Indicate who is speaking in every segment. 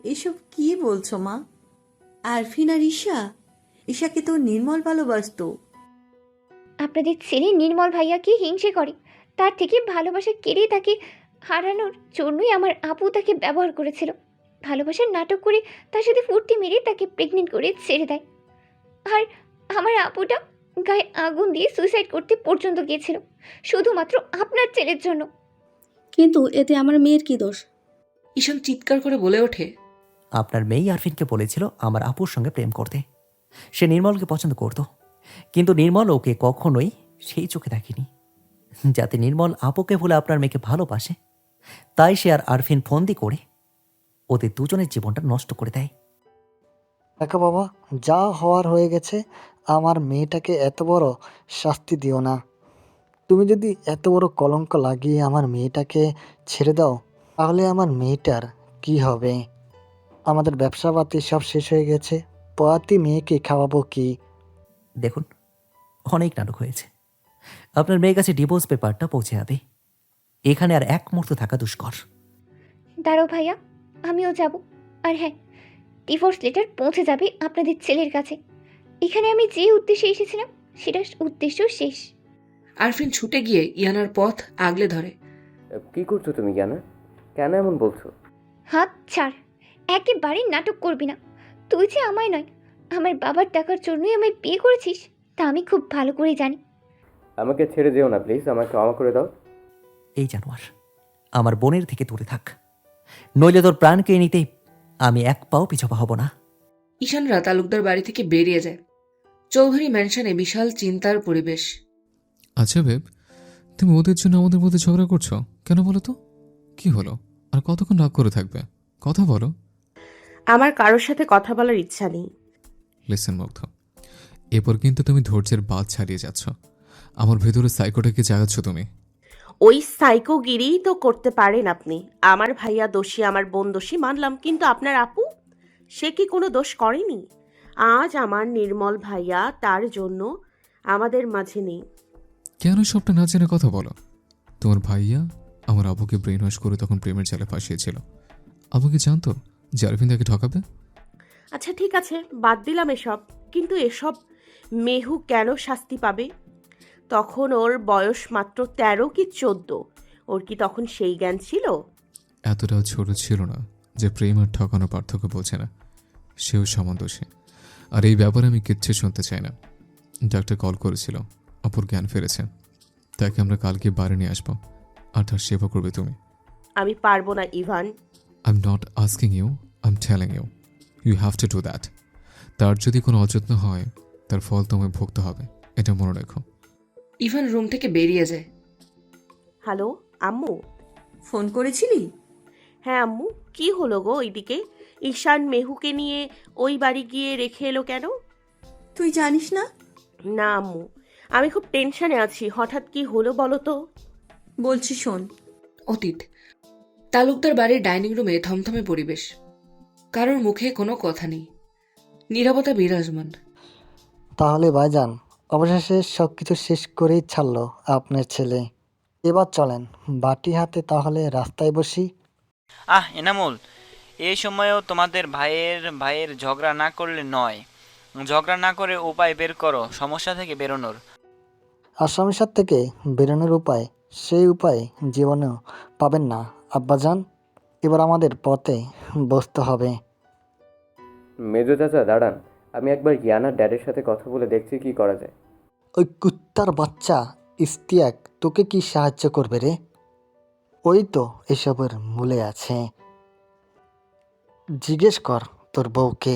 Speaker 1: এসব কি বলছো মা? আরফিন আর ঈশাকে তো নির্মল ভালোবাসতো।
Speaker 2: আপনাদের ছেলে নির্মল ভাইয়াকে হিংসে করে, তার থেকে ভালোবাসা কেড়ে তাকে হারানোর জন্যই আমার আপু তাকে ব্যবহার করেছিল। ভালোবাসার নাটক করে তার সাথে ফুর্তি মেরে তাকে প্রেগনেন্ট করে ছেড়ে দেয়। আর আমার আপুটা গায়ে আগুন দিয়ে সুইসাইড করতে পর্যন্ত গিয়েছিল, শুধুমাত্র আপনার ছেলের জন্য।
Speaker 3: কিন্তু এতে আমার মেয়ের কি দোষ?
Speaker 4: ঈশান চিৎকার করে বলে ওঠে,
Speaker 5: আপনার মেয়ে আরফিনকে বলেছিল আমার আপুর সঙ্গে প্রেম করতে। সে নির্মলকে পছন্দ করত, কিন্তু নির্মল ওকে কখনোই সেই চোখে দেখেনি। যাতে নির্মল আপুকে বলে আপনার মেয়েকে ভালোবাসে, তাই সে আর আরফিন ফন্দি করে ওদের দুজনের জীবনটা নষ্ট করে দেয়।
Speaker 6: দেখো বাবা, যা হওয়ার হয়ে গেছে। আমার মেয়েটাকে এত বড় শাস্তি দিও না। তুমি যদি এত বড় কলঙ্ক লাগিয়ে আমার মেয়েটাকে ছেড়ে দাও, তাহলে আমার মেয়েটার কি হবে? আমাদের ব্যবসাপাতি সব শেষ হয়ে গেছে। পোয়াতি মেয়েকে খাওয়াবো কি?
Speaker 5: দেখুন, অনেক নাটক হয়েছে। আপনার মেয়ের কাছে ডিভোর্স পেপারটা পৌঁছে যাবে। এখানে আর এক মুহূর্ত থাকা দুষ্কর।
Speaker 2: দাঁড়াও ভাইয়া, আমিও যাব। আর হ্যাঁ, ডিভোর্স লেটার পৌঁছে যাবে আপনাদের ছেলের কাছে। এখানে আমি যে উদ্দেশ্যে এসেছিলাম সেটার উদ্দেশ্য শেষ।
Speaker 4: আরফিন ছুটে গিয়ে ইয়ানার পথ আগলে ধরে।
Speaker 7: কি করছো তুমি ইয়ানা? কেন এমন বলছো?
Speaker 2: হাত ছাড়, একেবারে নাটক করবি না। তুই যে আমায় নয়, আমার বাবার টাকার জন্যই আমায় বিয়ে করেছিস, তা আমি খুব ভালো করে জানি।
Speaker 7: আমাকে ছেড়ে যেও না প্লিজ, আমাকে ক্ষমা করে দাও।
Speaker 5: এই জানোয়ার, আমার বোনের থেকে দূরে থাক, নইলে তোর প্রাণকে নিতেই আমি এক পাও পিছপা হব না।
Speaker 4: ঈশানরা তালুকদার বাড়ি থেকে বেরিয়ে যায়। চৌধুরী ম্যানশনে বিশাল চিন্তার পরিবেশ।
Speaker 8: আচ্ছা বেব, তুমি ওদের জন্য আমাদের মধ্যে ঝগড়া করছো কেন বলো তো? কি হলো? আর কতক্ষণ রাগ করে থাকবে? কথা বলো।
Speaker 9: আমার কারোর সাথে কথা বলার ইচ্ছা নেই।
Speaker 8: লিসেন মুগ্ধ, এরপর কিন্তু তুমি ধৈর্যের বাদ ছাড়িয়ে যাচ্ছ। আমার ভেতরে সাইকোটাকে জাগাচ্ছ তুমি।
Speaker 9: ওই সাইকোগিরিই তো করতে পারেন আপনি। আমার ভাইয়া দোষী, আমার বোন দোষী মানলাম, কিন্তু আপনার আপু, সে কি কোনো দোষ করেনি? আজ আমার নির্মল ভাইয়া তার জন্য আমাদের মাঝে নেই।
Speaker 8: কেন সবটা না জেনে কথা বলো? তোমার ভাইয়া আমার আবুকে ব্রেন ওয়াশ করে তখন প্রেমের জালে ফাঁসিয়েছিল। আবু কি জানতো যে আরফিন তাকে ঠকাবে?
Speaker 9: আচ্ছা ঠিক আছে, বাদ দিলাম এসব, কিন্তু এসব মেহু কেন শাস্তি পাবে? তখন ওর বয়স মাত্র 13 কি 14। ওর কি তখন সেই জ্ঞান ছিল?
Speaker 8: এতটাও ছোট ছিল না যে প্রেম আর ঠকানোর পার্থক্য বোঝে না। সেও সমান দোষী। আর এই ব্যাপারে আমি কিচ্ছু শুনতে চাই না। ডাক্তার কল করেছিল, অপর জ্ঞান ফিরেছে। তাকে আমরা কালকে বাড়ি নিয়ে আসবো, আর তার সেবা করবে তুমি।
Speaker 9: আমি পারবো না Evan.
Speaker 8: I am not asking you, I am telling you, you have to do that. তার যদি কোনো অযত্ন হয়, তার ফল তোমায় ভুগতে হবে, এটা মনে রেখো।
Speaker 4: ইভান রুম থেকে বেরিয়ে যায়।
Speaker 9: হ্যালো আম্মু?
Speaker 1: ফোন করেছিলি?
Speaker 9: হ্যাঁ আম্মু, কি হলো গো ওইদিকে? ঈশান মেহুকে নিয়ে ওই বাড়ি গিয়ে রেখে এলো কেন?
Speaker 1: তুই জানিস না?
Speaker 9: না আম্মু, আমি খুব টেনশনে আছি। হঠাৎ কি হলো বলো তো?
Speaker 1: বলছি শোন।
Speaker 4: অতীত। তালুকদার বাড়ির ডাইনিং রুমে থমথমে পরিবেশ। কারোর মুখে কোনো কথা নেই, নীরবতা বিরাজমান।
Speaker 6: তাহলে ভাইজান, অবশেষে সব কিছু শেষ করেই ছাড়লো আপনার ছেলে। এবার চলেন বাটি হাতে তাহলে রাস্তায় বসি।
Speaker 10: এনামুল, এই সময়েও তোমাদের ভাইয়ের ভাইয়ের ঝগড়া না করলে নয়। ঝগড়া না করে উপায় বের করো সমস্যা থেকে বেরোনোর।
Speaker 6: আসামিসার থেকে বেরোনোর উপায়, সেই উপায় জীবনেও পাবেন না আব্বাজান। এবার আমাদের পথে বসতে হবে।
Speaker 7: মেজো চাচা দাঁড়ান, আমি একবার ইয়ানার ড্যাডের সাথে কথা বলে দেখছি কি করা যায়।
Speaker 6: ওই কুত্তার বাচ্চা ইস্তিয়াক তোকে কি সাহায্য করবে রে? ওই তো এসবের মূলে আছে। জিজ্ঞেস কর তোর বউকে।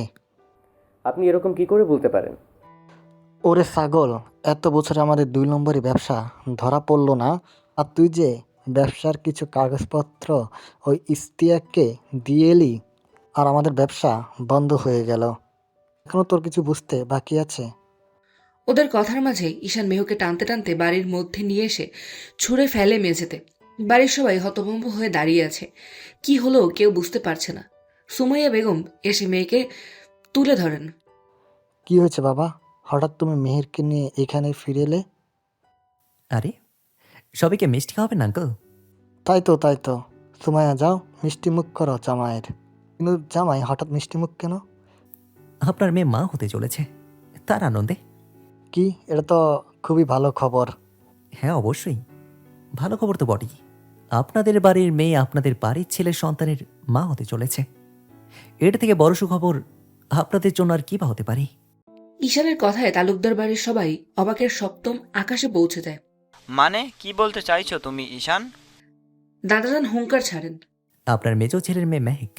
Speaker 7: আপনি এরকম কি করে বলতে পারেন?
Speaker 6: ওরে ছাগল, এত বছরে আমাদের 2 নম্বরই ব্যবসা ধরা পড়লো না, আর তুই যে ব্যবসার কিছু কাগজপত্র ওই ইস্তিয়াককে দিয়ে এলি, আর আমাদের ব্যবসা বন্ধ হয়ে গেল। এখনো তোর কিছু বুঝতে বাকি আছে?
Speaker 4: ওদের কথার মাঝে ঈশান মেহুকে টানতে টানতে বাড়ির মধ্যে নিয়ে এসে ছুঁড়ে ফেলে মেঝেতে। বাড়ির সবাই হতভম্ব হয়ে দাঁড়িয়ে আছে। কি হলো কেউ বুঝতে পারছে না। সুমাইয়া বেগম এসে মেয়েকে তুলে ধরেন।
Speaker 6: কি হয়েছে বাবা, হঠাৎ তুমি মেহেরকে নিয়ে এখানে ফিরে এলে?
Speaker 5: আরে, সবাইকে মিষ্টি খাওয়াবেন আঙ্কেল?
Speaker 6: তাই তো তাই তো, সুমাইয়া যাও মিষ্টি মুখ করো জামাইয়ের। কিন্তু জামাই হঠাৎ মিষ্টিমুখ কেন?
Speaker 5: আপনার মেয়ে মা হতে চলেছে, তার আনন্দে।
Speaker 6: কি, এটা তো খুবই ভালো খবর।
Speaker 5: হ্যাঁ, অবশ্যই ভালো খবর তো বটেই। আপনাদের বাড়ির মেয়ে আপনাদের বাড়ির ছেলের সন্তানের মা হতে চলেছে। এটা থেকে বড় সুখবর আপনাদের জন্য আর কি বা হতে পারে।
Speaker 4: ঈশানের কথায় তালুকদার বাড়ির সবাই অবাকের সপ্তম আকাশে পৌঁছে যায়।
Speaker 10: মানে কি বলতে চাইছো তুমি ঈশান?
Speaker 4: দাদাজান হুঙ্কার ছাড়েন।
Speaker 5: আপনার মেজো ছেলের মেয়ে মেহেক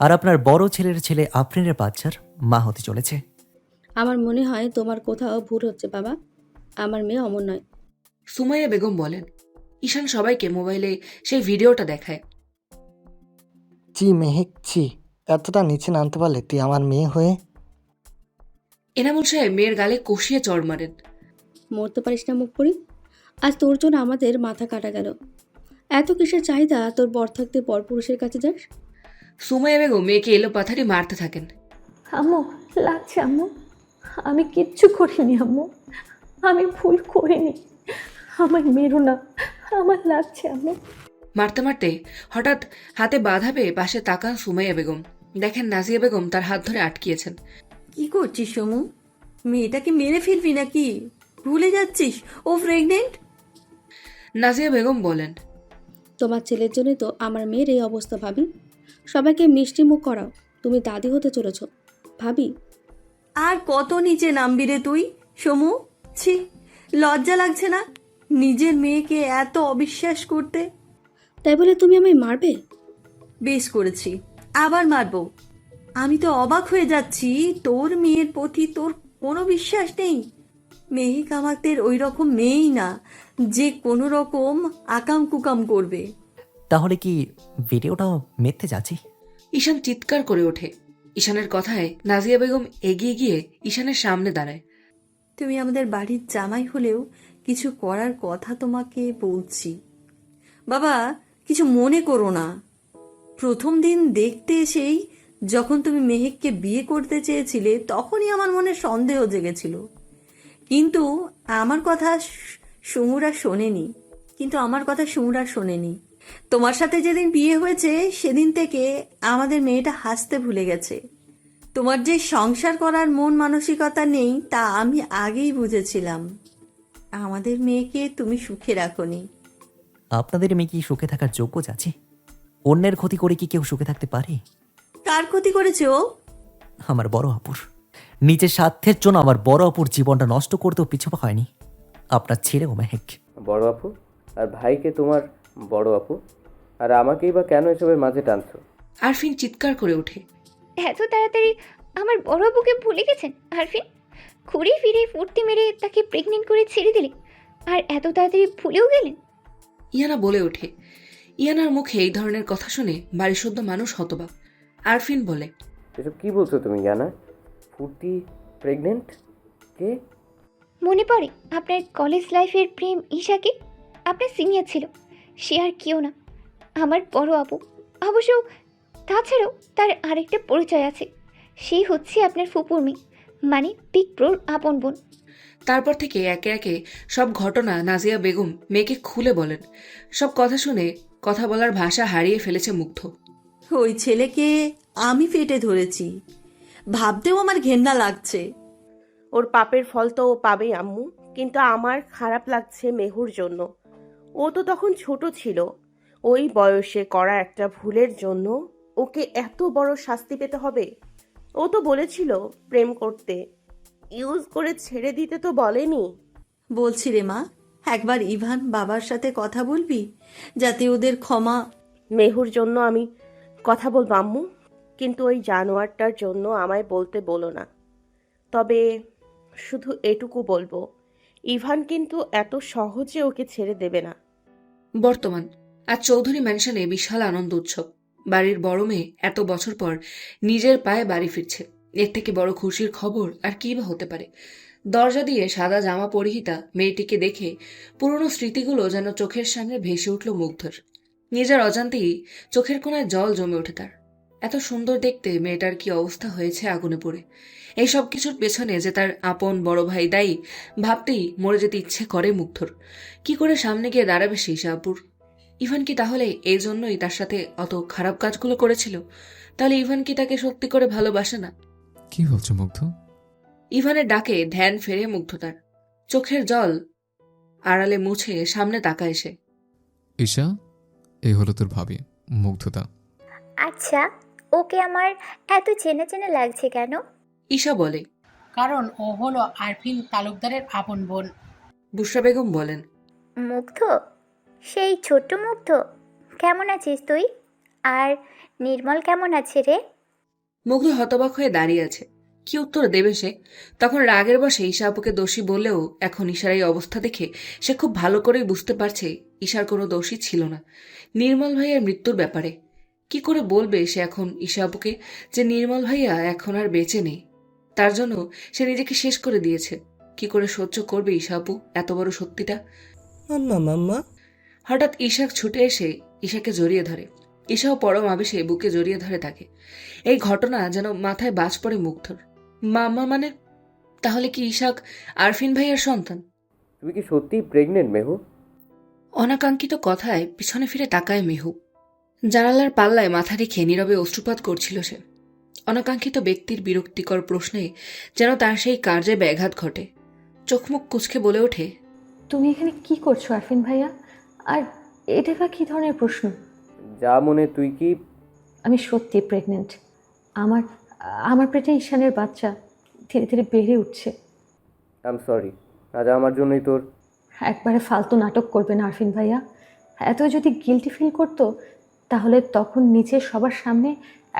Speaker 5: আর আপনার বড় ছেলের ছেলে আফরিনের বাচ্চার মা হতে চলেছে।
Speaker 3: আমার মনে হয় তোমার কোথাও ভুল হচ্ছে বাবা। আমার মেয়ে অমন নয়।
Speaker 4: সুমাইয়া বেগম বলেন। ঈশান সবাইকে মোবাইলে সেই ভিডিওটা দেখায়।
Speaker 6: চি মেহেক, চি, এতটা নিচে নামতে পারলে তুই আমার মেয়ে হয়ে?
Speaker 4: এনামুল সাহেব মেয়ের গালে কষিয়ে চড় মারেন।
Speaker 3: মরতে পারিস না মুখ পড়ি। আজ তোর জন্য আমাদের মাথা কাটা গেল। এত কিসের চাহিদা তোর বর থাকতে পরপুরুষের কাছে যাস?
Speaker 4: সুমাইয়া বেগম মেয়েকে এলো পাথারি মারতে থাকেন।
Speaker 11: আম্মু, লাগছে আম্মু। আমি কিচ্ছু করিনি আম্মু, আমি ভুল করিনি। আমার মেরো না, আমার লাগছে আম্মু।
Speaker 4: মারতে মারতে হঠাৎ হাতে বাধা পেয়ে পাশে তাকান সুমাইয়া বেগম। দেখেন নাজিয়া বেগম তার হাত ধরে আটকিয়েছেন।
Speaker 1: কি করছিস সমু? মেয়েটাকে মেরে ফেলবি নাকি? ভুলে যাচ্ছিস ও প্রেগনেন্ট?
Speaker 4: নাজিয়া বেগম বলেন।
Speaker 3: তোমার ছেলের জন্য তো আমার মেয়ের এই অবস্থা ভাবি। সবাইকে মিষ্টি মুখ করাও, তুমি দাদি হতে চলেছ ভাবি।
Speaker 1: আর কত নিচে নামবি রে তুই সমু? ছি, লজ্জা লাগছে না নিজের মেয়েকে এত অবিশ্বাস করতে?
Speaker 3: তাই বলে তুমি আমায় মারবে?
Speaker 1: বেশ করেছি, আবার মারবো? আমি তো অবাক হয়ে যাচ্ছি, তোর মেয়ের প্রতি তোর কোনো বিশ্বাস নেই। মেহিক আমাদের ওই রকম মেয়েই না যে কোনো রকম আকাম কুকাম করবে।
Speaker 5: তাহলে কি ভিডিওটা মিথ্যে যাচ্ছি?
Speaker 4: ঈশান চিৎকার করে ওঠে। ঈশানের কথায় নাজিয়া বেগম এগিয়ে গিয়ে ঈশানের সামনে দাঁড়ায়।
Speaker 1: তুমি আমাদের বাড়ির জামাই হলেও কিছু করার কথা তোমাকে বলছি। বাবা, কিছু মনে করো না। প্রথম দিন দেখতে এসেই যখন তুমি মেহেককে বিয়ে করতে চেয়েছিলে তখনই আমার মনে সন্দেহ জেগেছিল। কিন্তু আমার কথা সুমুরা শোনেনি। তোমার সাথে যেদিন বিয়ে হয়েছে সেদিন থেকে আমাদের মেয়েটা হাসতে ভুলে গেছে। তোমার যে সংসার করার মন মানসিকতা নেই তা আমি আগেই বুঝেছিলাম। আমাদের মেয়েকে তুমি সুখে রাখোনি।
Speaker 5: আপনাদের মেয়ে কি সুখে থাকার যোগ্য চাচি? অন্যের ক্ষতি করে কি কেউ সুখে থাকতে পারে?
Speaker 1: কার ক্ষতি করেছে ও?
Speaker 5: আমার বড় আপুর। নিজের স্বার্থের জন্য আমার বড় আপুর জীবনটা নষ্ট করতেও পিছপা হয়নি আপনার ছেলেও মেহেক।
Speaker 7: বড় আপু আর ভাইকে তোমার বড় আপু, আর আমাকেই বা কেন এসবের মাঝে টানছো?
Speaker 4: আরফিন চিৎকার করে ওঠে।
Speaker 2: এত তাড়াতাড়ি আমার বড় আপুকে ভুলে গেছেন আরফিন? ঘুরে ফিরে ফুর্তি মেরে তাকে প্রেগনেন্ট করে ছেড়ে দিলে, আর এত তাড়াতাড়ি ভুলেও গেলেন?
Speaker 4: ইয়ানা বলে ওঠে। ইয়ানার মুখে এই ধরনের কথা শুনে বাড়ির শুদ্ধ মানুষ হতবাক। আরফিন বলে,
Speaker 7: এসব কি বলছো তুমি ইয়ানা? ফুর্তি প্রেগনেন্ট? কে?
Speaker 2: মনে পড়ে আপনার কলেজ লাইফের প্রেম ঈশাকে? আপনার সিনিয়র ছিল, সে আর কেউ না, আমার বড় আপু। অবশ্য তাছাড়াও তার আরেকটা পরিচয় আছে, সে হচ্ছে আপনার ফুপুর মেয়ে, মানে বিগ ব্রোর আপন বোন।
Speaker 4: তারপর থেকে একে একে সব ঘটনা নাজিয়া বেগম মেয়েকে খুলে বলেন। সব কথা শুনে কথা বলার ভাষা হারিয়ে ফেলেছে মুগ্ধ।
Speaker 1: ওই ছেলেকে আমি পেটে ধরেছি, ভাবতেও আমার ঘেন্না লাগছে।
Speaker 9: ওর পাপের ফল তো ও পাবেই আম্মু, কিন্তু আমার খারাপ লাগছে মেহুর জন্য। ও তো তখন ছোট ছিল, ওই বয়সে করা একটা ভুলের জন্য ওকে এত বড় শাস্তি পেতে হবে? ও তো বলেছিল প্রেম করতে, ইউজ করে ছেড়ে দিতে তো বলেনি।
Speaker 1: বলছি রে মা, একবার ইভান বাবার সাথে কথা বলবি যাতে ওদের ক্ষমা।
Speaker 9: মেহুর জন্য আমি কথা বলবো আম্মু, কিন্তু ওই জানোয়ারটার জন্য আমায় বলতে বলো না। তবে শুধু এটুকু বলবো, ইভান কিন্তু এত সহজে ওকে ছেড়ে দেবে না।
Speaker 4: বর্তমান আজ চৌধুরী ম্যানশনে বিশাল আনন্দ উৎসব। বাড়ির বড় মেয়ে এত বছর পর নিজের পায়ে বাড়ি ফিরছে। এর থেকে বড় খুশির খবর আর কি বা হতে পারে। দরজা দিয়ে সাদা জামা পরিহিতা মেয়েটিকে দেখে পুরনো স্মৃতিগুলো যেন চোখের সামনে ভেসে উঠল মুগ্ধর। নিজের অজান্তেই চোখের কোণায় জল জমে ওঠে তার। এত সুন্দর দেখতে মেয়েটার কি অবস্থা হয়েছে আগুনে পড়ে। এই সব কিছুর পেছনে যে তার আপন বড় ভাই দায়ী ভাবতেই মরে যেতে ইচ্ছে করে মুগ্ধর। কি করে সামনে গিয়ে দাঁড়াবে সেই শাহপুর? ইভান কি তাহলে এই জন্যই তার সাথে অত খারাপ কাজগুলো করেছিল? তাহলে ইভান কি তাকে সত্যি করে ভালোবাসে না?
Speaker 8: কি বলছো মুগ্ধ?
Speaker 4: ইভানের ডাকে ধ্যান ফেরে মুগ্ধ তার। চোখের জল আড়ালে মুছে সামনে তাকায় সে।
Speaker 8: ঈশা, এই হলো তোর ভাবি মুগ্ধতা।
Speaker 2: আচ্ছা, ওকে আমার এত চেনা চেনা লাগছে কেন?
Speaker 4: ঈশা বলে।
Speaker 12: কারণ ও হলো আরফিন তালুকদারের আপন বোন।
Speaker 4: বুশরা বেগম বলেন।
Speaker 2: মুগ্ধ, সেই ছোট্ট মুগ্ধ, কেমন আছিস তুই? আর নির্মল কেমন আছে রে?
Speaker 4: মুগ্ধ হতবাক হয়ে দাঁড়িয়ে আছে। কি উত্তর দেবে সে? তখন রাগের বশে ঈশা আপুকে দোষী বললেও এখন ঈশার এই অবস্থা দেখে সে খুব ভালো করেই বুঝতে পারছে ঈশার কোনো দোষই ছিল না নির্মল ভাইয়ার মৃত্যুর ব্যাপারে। কি করে বলবে সে এখন ঈশা আপুকে যে নির্মল ভাইয়া এখন আর বেঁচে নেই? তার জন্য সে নিজেকে শেষ করে দিয়েছে। কি করে সহ্য করবে ঈশা আপু এত বড় সত্যিটা?
Speaker 13: মাম্মা মাম্মা।
Speaker 4: হঠাৎ ঈশাক ছুটে এসে ঈশাকে জড়িয়ে ধরে। ঈশাও পরম আবেশে বুকে জড়িয়ে ধরে তাকে। এই ঘটনা যেন মাথায় বাজ পড়ে মুগ্ধর। মাম্মা মানে? তাহলে কি ঈশাক আরফিন ভাইয়ার সন্তান?
Speaker 7: তুমি কি সত্যিই প্রেগনেন্ট মেহু?
Speaker 4: অনাকাঙ্ক্ষিত কথায় পিছনে ফিরে তাকায় মেহু। জানালার পাল্লায় মাথা রেখে নীরবে অশ্রুপাত করছিল সে। অনাকাঙ্ক্ষিত ব্যক্তির বিরক্তিকর প্রশ্নে যেন তার সেই কার্যে ব্যাঘাত ঘটে। চোখমুখ কুঁচকে বলে ওঠে,
Speaker 11: তুমি এখানে কি করছো আরফিন ভাইয়া? আর এটা বা কী ধরনের প্রশ্ন?
Speaker 7: যা মনে তুই কি?
Speaker 11: আমি সত্যি প্রেগনেন্ট। আমার আমার পেটে ঈশানের বাচ্চা ধীরে ধীরে বেড়ে উঠছে।
Speaker 7: আই এম সরি, আজ আমার জন্যই তোর।
Speaker 11: একবারে ফালতু নাটক করবে না আরফিন ভাইয়া। এত যদি গিল্টি ফিল করতো তাহলে তখন নিচে সবার সামনে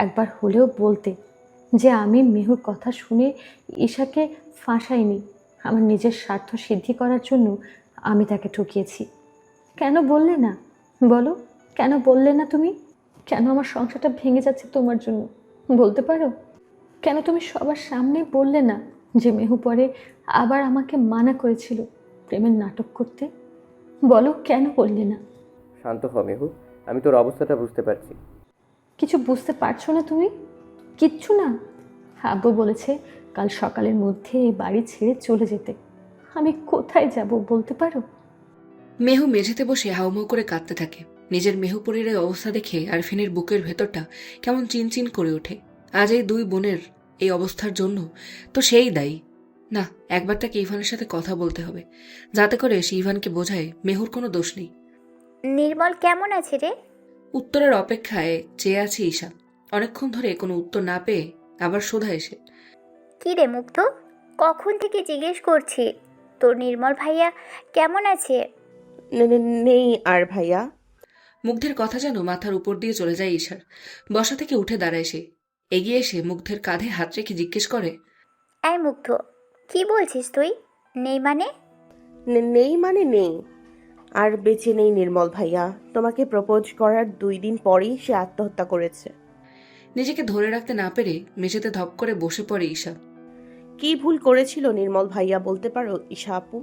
Speaker 11: একবার হলেও বলতে যে আমি মেহুর কথা শুনে ঈশাকে ফাঁসাইনি, আমার নিজের স্বার্থ সিদ্ধি করার জন্য আমি তাকে ঠকিয়েছি। কেন বললে না? বলো, কেন বললে না তুমি? কেন আমার সংসারটা ভেঙে যাচ্ছে তোমার জন্য? বলতে পারো? কেন তুমি সবার সামনে বললে না যে মেহু পরে আবার আমাকে মানা করেছিল প্রেমের নাটক করতে? বলো, কেন বললে না?
Speaker 7: শান্ত হ মেহু, আমি তোর অবস্থাটা বুঝতে পারছি।
Speaker 11: কিছু বুঝতে পারছো না তুমি? কিচ্ছু না? আব্বু বলেছে কাল সকালের মধ্যে এ বাড়ি ছেড়ে চলে যেতে। আমি কোথায় যাব বলতে পারো?
Speaker 4: মেহু মেঝেতে বসে হাউমাউ করে কাঁদতে থাকে। নিজের মেহুপুরীর এই অবস্থা দেখে আরফিনের বুকের ভেতরটা কেমন চিনচিন করে ওঠে। আজ এই দুই বোনের এই অবস্থার জন্য তো সেই দায়ী। না, একবার তাকে ইভানের সাথে কথা বলতে হবে, যাতে করে সে ইভানকে বোঝায় মেহুর কোনো দোষ নেই।
Speaker 2: নির্মল কেমন আছে রে?
Speaker 4: উত্তরের অপেক্ষায় চেয়ে আছে ঈশা। অনেকক্ষণ ধরে কোনো উত্তর না পেয়ে আবার সোধা এসে,
Speaker 2: কি রে মুগ্ধ, কখন থেকে জিজ্ঞেস করছি তোর নির্মল ভাইয়া কেমন আছে?
Speaker 9: নেই আর ভাইয়া।
Speaker 4: মুগ্ধের কথা যেন মাথার উপর দিয়ে চলে যায় ঈশার। বসা থেকে উঠে দাঁড়ায় সে। এগিয়ে এসে মুগ্ধের কাঁধে হাত রেখে জিজ্ঞেস করে,
Speaker 2: এই মুগ্ধ, কি বলছিস তুই? নেই মানে?
Speaker 9: নেই মানে নেই। আর বেঁচে নেই নির্মল ভাইয়া। তোমাকে প্রপোজ করার 2 দিন পরেই সে আত্মহত্যা করেছে।
Speaker 4: নিজেকে ধরে রাখতে না পেরে মেঝেতে ধপ করে বসে পড়ে ঈশা।
Speaker 9: কি ভুল করেছিল নির্মল ভাইয়া বলতে পারো ঈশা আপু?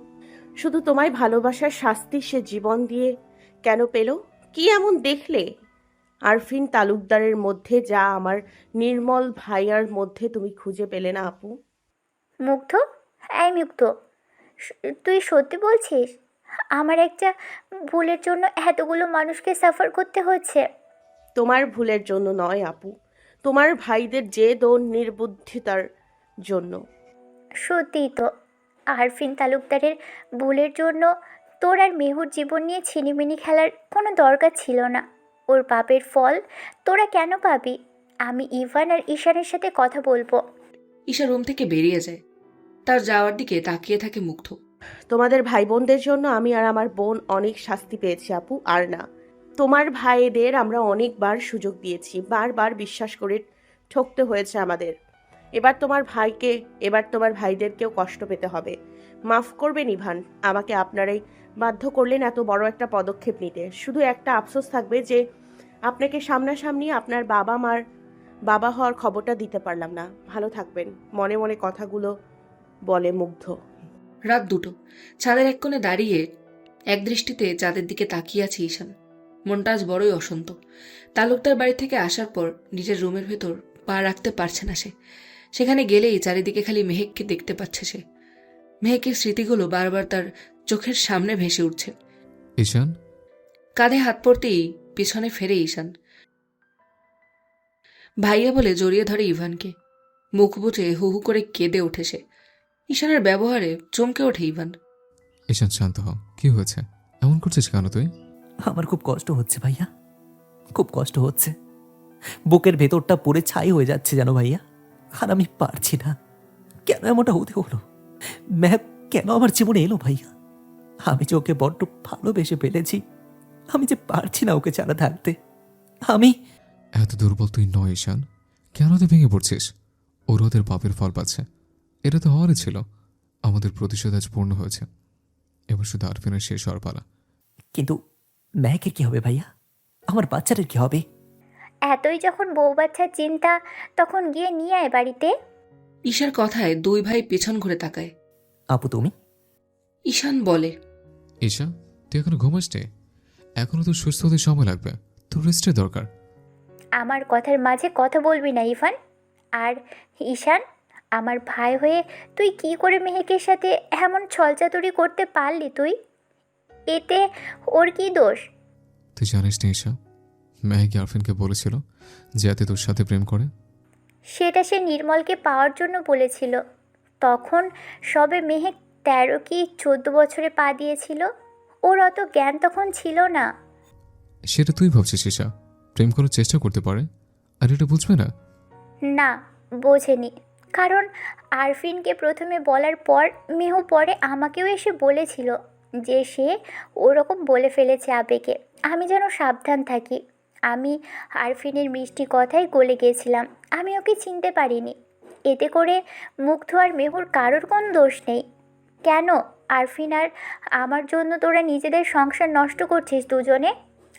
Speaker 9: শুধু তোমায় ভালোবাসার শাস্তি সে জীবন দিয়ে কেন পেল? কি এমন দেখলে আরফিন তালুকদারের মধ্যে যা আমার নির্মল ভাইয়ার মধ্যে তুমি খুঁজে পেলে না আপু?
Speaker 2: মুগ্ধ, এই মুগ্ধ, তুই সত্যি বলছিস? আমার একটা ভুলের জন্য এতগুলো মানুষকে সাফার করতে হচ্ছে?
Speaker 9: তোমার ভুলের জন্য নয় আপু, তোমার ভাইদের জেদ ও নির্বুদ্ধিতার জন্য।
Speaker 2: সত্যিই তো, আরফিন তালুকদারের ভুলের জন্য তোর আর মেহুর জীবন নিয়ে ছিনিমিনি খেলার কোনো দরকার ছিল না। ওর পাপের ফল তোরা কেন পাবি? আমি ইভান আর ঈশানের সাথে কথা বলবো।
Speaker 4: ঈশা রুম থেকে বেরিয়ে যায়। তার যাওয়ার দিকে তাকিয়ে থাকে মুগ্ধ।
Speaker 9: তোমাদের ভাই বোনদের জন্য আমি আর আমার বোন অনেক শাস্তি পেয়েছি আপু। আর না, তোমার ভাইদের আমরা অনেকবার সুযোগ দিয়েছি, বারবার বিশ্বাস করে ঠকতে হয়েছে আমাদের। এবার তোমার ভাইদেরকেও কষ্ট পেতে হবে। মাফ করবেন ইভান, আমাকে আপনারাই বাধ্য করলেন এত বড় একটা পদক্ষেপ নিতে। শুধু একটা আফসোস থাকবে যে আপনাকে সামনাসামনি আপনার বাবা হওয়ার খবরটা দিতে পারলাম না। ভালো থাকবেন। মনে মনে কথাগুলো বলে মুগ্ধ।
Speaker 4: রাত 2টো। ছাদের এক কোণে দাঁড়িয়ে এক দৃষ্টিতে চাঁদের দিকে তাকিয়ে আছে ঈশান। মনটা আজ বড়ই অশান্ত। তালুকদার বাড়ি থেকে আসার পর নিজের রুমের ভেতর পা রাখতে পারছে না সে। সেখানে গেলেই চারিদিকে খালি মেহেককে দেখতে পাচ্ছে সে। মেহেকের স্মৃতিগুলো বারবার তার চোখের সামনে ভেসে উঠছে।
Speaker 8: ঈশান,
Speaker 4: কাঁধে হাত পড়তেই পিছনে ফেরে ঈশান। ভাইয়া বলে জড়িয়ে ধরে ইভানকে। মুখ বুজে হু হু করে কেঁদে ওঠে সে। ঈশানের ব্যবহারে চমকে ওঠে ইভান।
Speaker 8: ঈশান শান্ত হও, কি হয়েছে? এমন করছিস কেন তুই?
Speaker 5: আমার খুব কষ্ট হচ্ছে ভাইয়া, খুব কষ্ট হচ্ছে। বুকের ভেতরটা পুরে ছাই হয়ে যাচ্ছে যেন ভাইয়া। আর আমি পারছি না। কেন এমনটা হতে হলো? ম্যাপ কেন আমার জীবনে এলো ভাইয়া? আমি যে ওকে বড্ড ভালোবেসে ফেলেছি। আমি যে পারছি না ওকে ছাড়া থাকতে। আমি
Speaker 8: এত দুর্বল তুই নয় ঈশান। কেন তুই ভেঙে পড়ছিস? ওরা ওদের পাপের ফল পাচ্ছে। এটা তো হওয়ারই ছিল। আমাদের প্রতিশোধ আজ পূর্ণ হয়েছে। এবার শুধু আরফিনের শেষ হওয়ার পালা।
Speaker 5: কিন্তু ম্যাকের কি হবে ভাইয়া? আমার বাচ্চাটার কি হবে?
Speaker 2: এতই যখন বউ বাচ্চার চিন্তা, তখন গিয়ে নিয়ে আয় বাড়িতে।
Speaker 4: ঈশার কথায় দুই ভাই পেছন ঘুরে তাকায়।
Speaker 5: আপু তুমি?
Speaker 4: ঈশান বলে,
Speaker 8: ঈশা, তুই এখনো ঘুমাসনি? এখনো তো সুস্থ হতে সময় লাগবে। তোর রেস্টের দরকার।
Speaker 2: আমার কথার মাঝে কথা বলবি না ইরফান। আর ঈশান, আমার ভাই হয়ে তুই কি করে মেহেকের সাথে এমন ছলচাতুরি করতে পারলি তুই? এতে ওর কি দোষ?
Speaker 8: তুই জানিস না ঈশা, মেহেকি আরফিনকে বলেছিল যে এতে তোর সাথে প্রেম করে।
Speaker 2: সেটা সে নির্মলকে পাওয়ার জন্য বলেছিল। তখন সবে মেহেক 13 কি 14 বছরে পা দিয়েছিল। ওর অত জ্ঞান তখন ছিল না।
Speaker 8: সেটা তুই ভাবছিস ঈশা। প্রেম করার চেষ্টা করতে পারে, আর এটা বুঝবে না?
Speaker 2: না, বোঝেনি। কারণ আরফিনকে প্রথমে বলার পর মেহু পরে আমাকেও এসে বলেছিল যে সে ওরকম বলে ফেলেছে আবেগে। আমি যেন সাবধান থাকি। আমি আরফিনের মিষ্টি কথাই গলে গিয়েছিলাম। আমি ওকে চিনতে পারিনি। এতে করে মুগ্ধ আর মেহুর কারোর কোনো দোষ নেই। কেন আরফিন আর আমার জন্য তোরা নিজেদের সংসার নষ্ট করছিস দুজনে?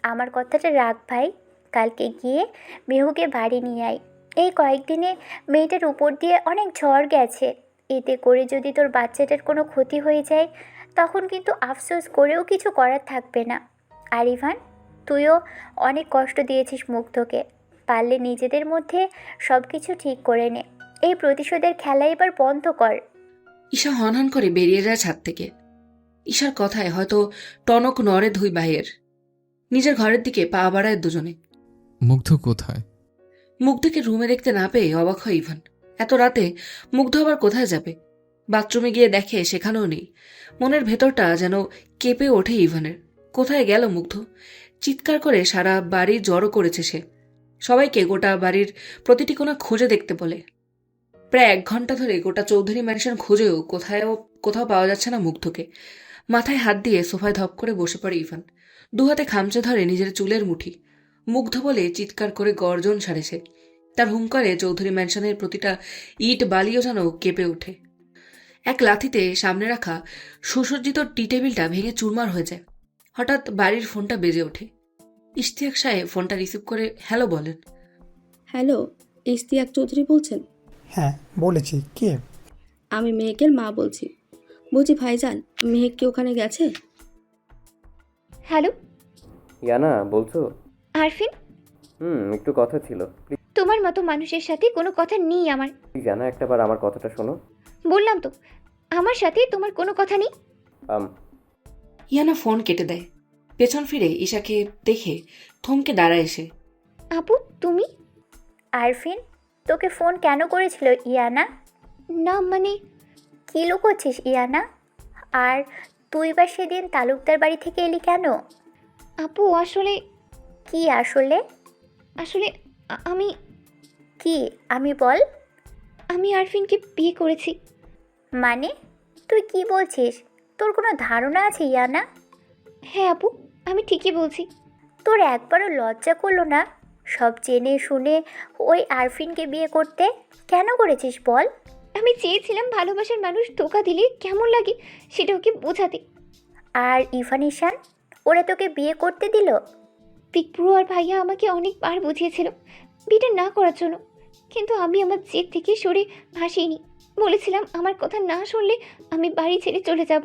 Speaker 2: আমার কথাটা রাখ ভাই। কালকে গিয়ে মেহুকে বাড়ি নিয়ে আয়। এই কয়েকদিনে মেয়েটার উপর দিয়ে অনেক ঝড় গেছে। এতে করে যদি তোর বাচ্চাটার কোনো ক্ষতি হয়ে যায়, তখন কিন্তু আফসোস করেও কিছু করার থাকবে না। আর ইভান, তুইও অনেক কষ্ট দিয়েছিস মুগ্ধকে। পারলে নিজেদের মধ্যে সব কিছু ঠিক করে নে। এই প্রতিশোধের খেলা এবার বন্ধ কর।
Speaker 4: ঈশা হনহন করে বেরিয়ে যায় ছাদ থেকে। ঈশার কথায় হয়তো টনক নড়ে দুই ভাইয়ের। নিজের ঘরের দিকে পা বাড়ায় দুজনে।
Speaker 8: মুগ্ধ কোথায়?
Speaker 4: মুগ্ধকে রুমে দেখতে না পেয়ে অবাক হয় ইভান। এত রাতে মুগ্ধ আবার কোথায় যাবে? বাথরুমে গিয়ে দেখে সেখানেও নেই। মনের ভেতরটা যেন কেঁপে ওঠে ইভানের। কোথায় গেল মুগ্ধ? চিৎকার করে সারা বাড়ি জড়ো করেছে সে। সবাইকে গোটা বাড়ির প্রতিটি কোণা খুঁজে দেখতে বলে। প্রায় 1 ঘন্টা ধরে গোটা চৌধুরী ম্যানশন খুঁজেও কোথাও পাওয়া যাচ্ছে না মুগ্ধকে। মাথায় হাত দিয়ে সোফায় ধপ করে বসে পড়ে ইভান। দুহাতে খামচে ধরে নিজের চুলের মুঠি। মুগ্ধ বলে চিৎকার করে গর্জন ছাড়েছে। তার হুঙ্কারে চৌধুরী ম্যানশনের প্রতিটা ইট বালিও যেন কেঁপে ওঠে। এক লাথিতে সামনে রাখা সুসজ্জিত টি টেবিলটা ভেঙে চুরমার হয়ে যায়। হঠাৎ বাড়ির ফোনটা বেজে ওঠে। ইশতিয়াক সাহেব ফোনটা রিসিভ করে হ্যালো বলেন।
Speaker 3: হ্যালো, ইশতিয়াক চৌধুরী বলছেন?
Speaker 14: হ্যাঁ বলেছি, কে?
Speaker 3: আমি মেহেকের মা বলছি। বলছি ভাইজান, মেহেক কি ওখানে গেছে?
Speaker 2: হ্যালো
Speaker 7: ইয়ানা বলছো?
Speaker 2: আরফিন,
Speaker 7: একটু কথা ছিল।
Speaker 2: তোমার মতো মানুষের সাথে কোনো কথা নেই আমার।
Speaker 7: প্লিজ ইয়ানা, একটাবার আমার কথাটা শোনো।
Speaker 2: বললাম তো, আমার সাথে তোমার কোনো কথা নেই।
Speaker 4: ইয়ানা ফোন কেটে দেয়। পেছন ফিরে ঈশাকে দেখে থমকে দাঁড়ায় এসে।
Speaker 2: আপু তুমি? আরফিন তোকে ফোন কেন করেছিল ইয়ানা? না মানে কী লুকোচ্ছিস ইয়ানা? আর তুই বা সেদিন তালুকদার বাড়ি থেকে এলি কেন? আপু আসলে কি আসলে? আসলে আমি কি আমি বল। আমি আরফিনকে বিয়ে করেছি। মানে তুই কি বলছিস? তোর কোনো ধারণা আছে ইয়ানা? হ্যাঁ আপু, আমি ঠিকই বলছি। তোর একবারও লজ্জা করলো না সব জেনে শুনে ওই আরফিনকে বিয়ে করতে? কেন করেছিস বল? আমি চেয়েছিলাম ভালোবাসার মানুষ ধোঁকা দিলে কেমন লাগে সেটা ওকে বোঝাতে। আর ইরফান ঈশান ওরা তোকে বিয়ে করতে দিল? পিকপুরো আর ভাইয়া আমাকে অনেকবার বুঝিয়েছিল বিয়েটা না করার জন্য, কিন্তু আমি আমার জেদ থেকে সরে ভাসিনি। বলেছিলাম আমার কথা না শুনলে আমি বাড়ি ছেড়ে চলে যাব।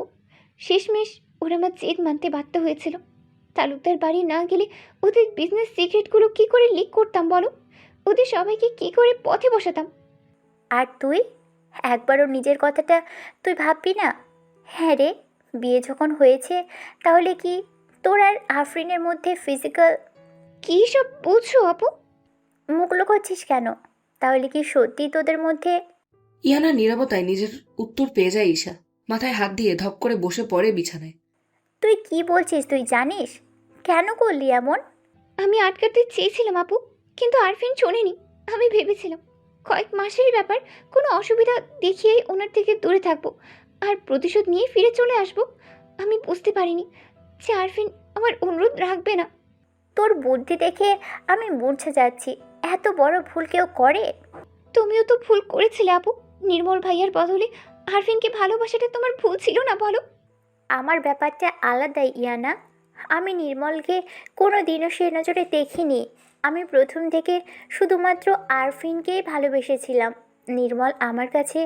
Speaker 2: শেষমেশ ওরা আমার জেদ মানতে বাধ্য হয়েছিল। তালুকদার বাড়ি না গেলে ওদের বিজনেস সিক্রেটগুলো কী করে লিক করতাম বলো? ওদের সবাইকে কী করে পথে বসাতাম? আর তুই একবারও নিজের কথাটা তুই ভাববি না? হ্যাঁ রে, বিয়ে যখন হয়েছে তাহলে কি তোর আর আফরিনের মধ্যে ফিজিক্যাল? কী সব বলছো আপু? মুখ লুকোচ্ছিস কেন? তাহলে কি সত্যি তোদের মধ্যে?
Speaker 4: ইয়ানার নীরবতায় নিজের উত্তর পেয়ে যায় ঈশা। মাথায় হাত দিয়ে ধপ করে বসে পড়ে বিছানায়।
Speaker 2: তুই কি বলছিস? তুই জানিস কেন করলি এমন? আমি আটকাতে চেয়েছিলাম আপু, কিন্তু আরফিন শোনেনি। আমি ভেবেছিলাম কয়েক মাসেরই ব্যাপার, কোনো অসুবিধা দেখিয়ে ওনার থেকে দূরে থাকবো আর প্রতিশোধ নিয়ে ফিরে চলে আসবো। আমি বুঝতে পারিনি যে আরফিন আমার অনুরোধ রাখবে না। তোর বুদ্ধি দেখে আমি মূর্ছা যাচ্ছি। এত বড় ভুল কেউ করে? তুমিও তো ভুল করেছিলে আপু। নির্মল ভাইয়ার বদলে আরফিনকে ভালোবাসাটা তোমার ভুল ছিল না বলো? আমার ব্যাপারটা আলাদাই ইয়ানা। আমি নির্মলকে কোনো দিনও সে নজরে দেখিনি। আমি প্রথম থেকে শুধুমাত্র আরফিনকেই ভালোবেসেছিলাম। নির্মল আমার কাছে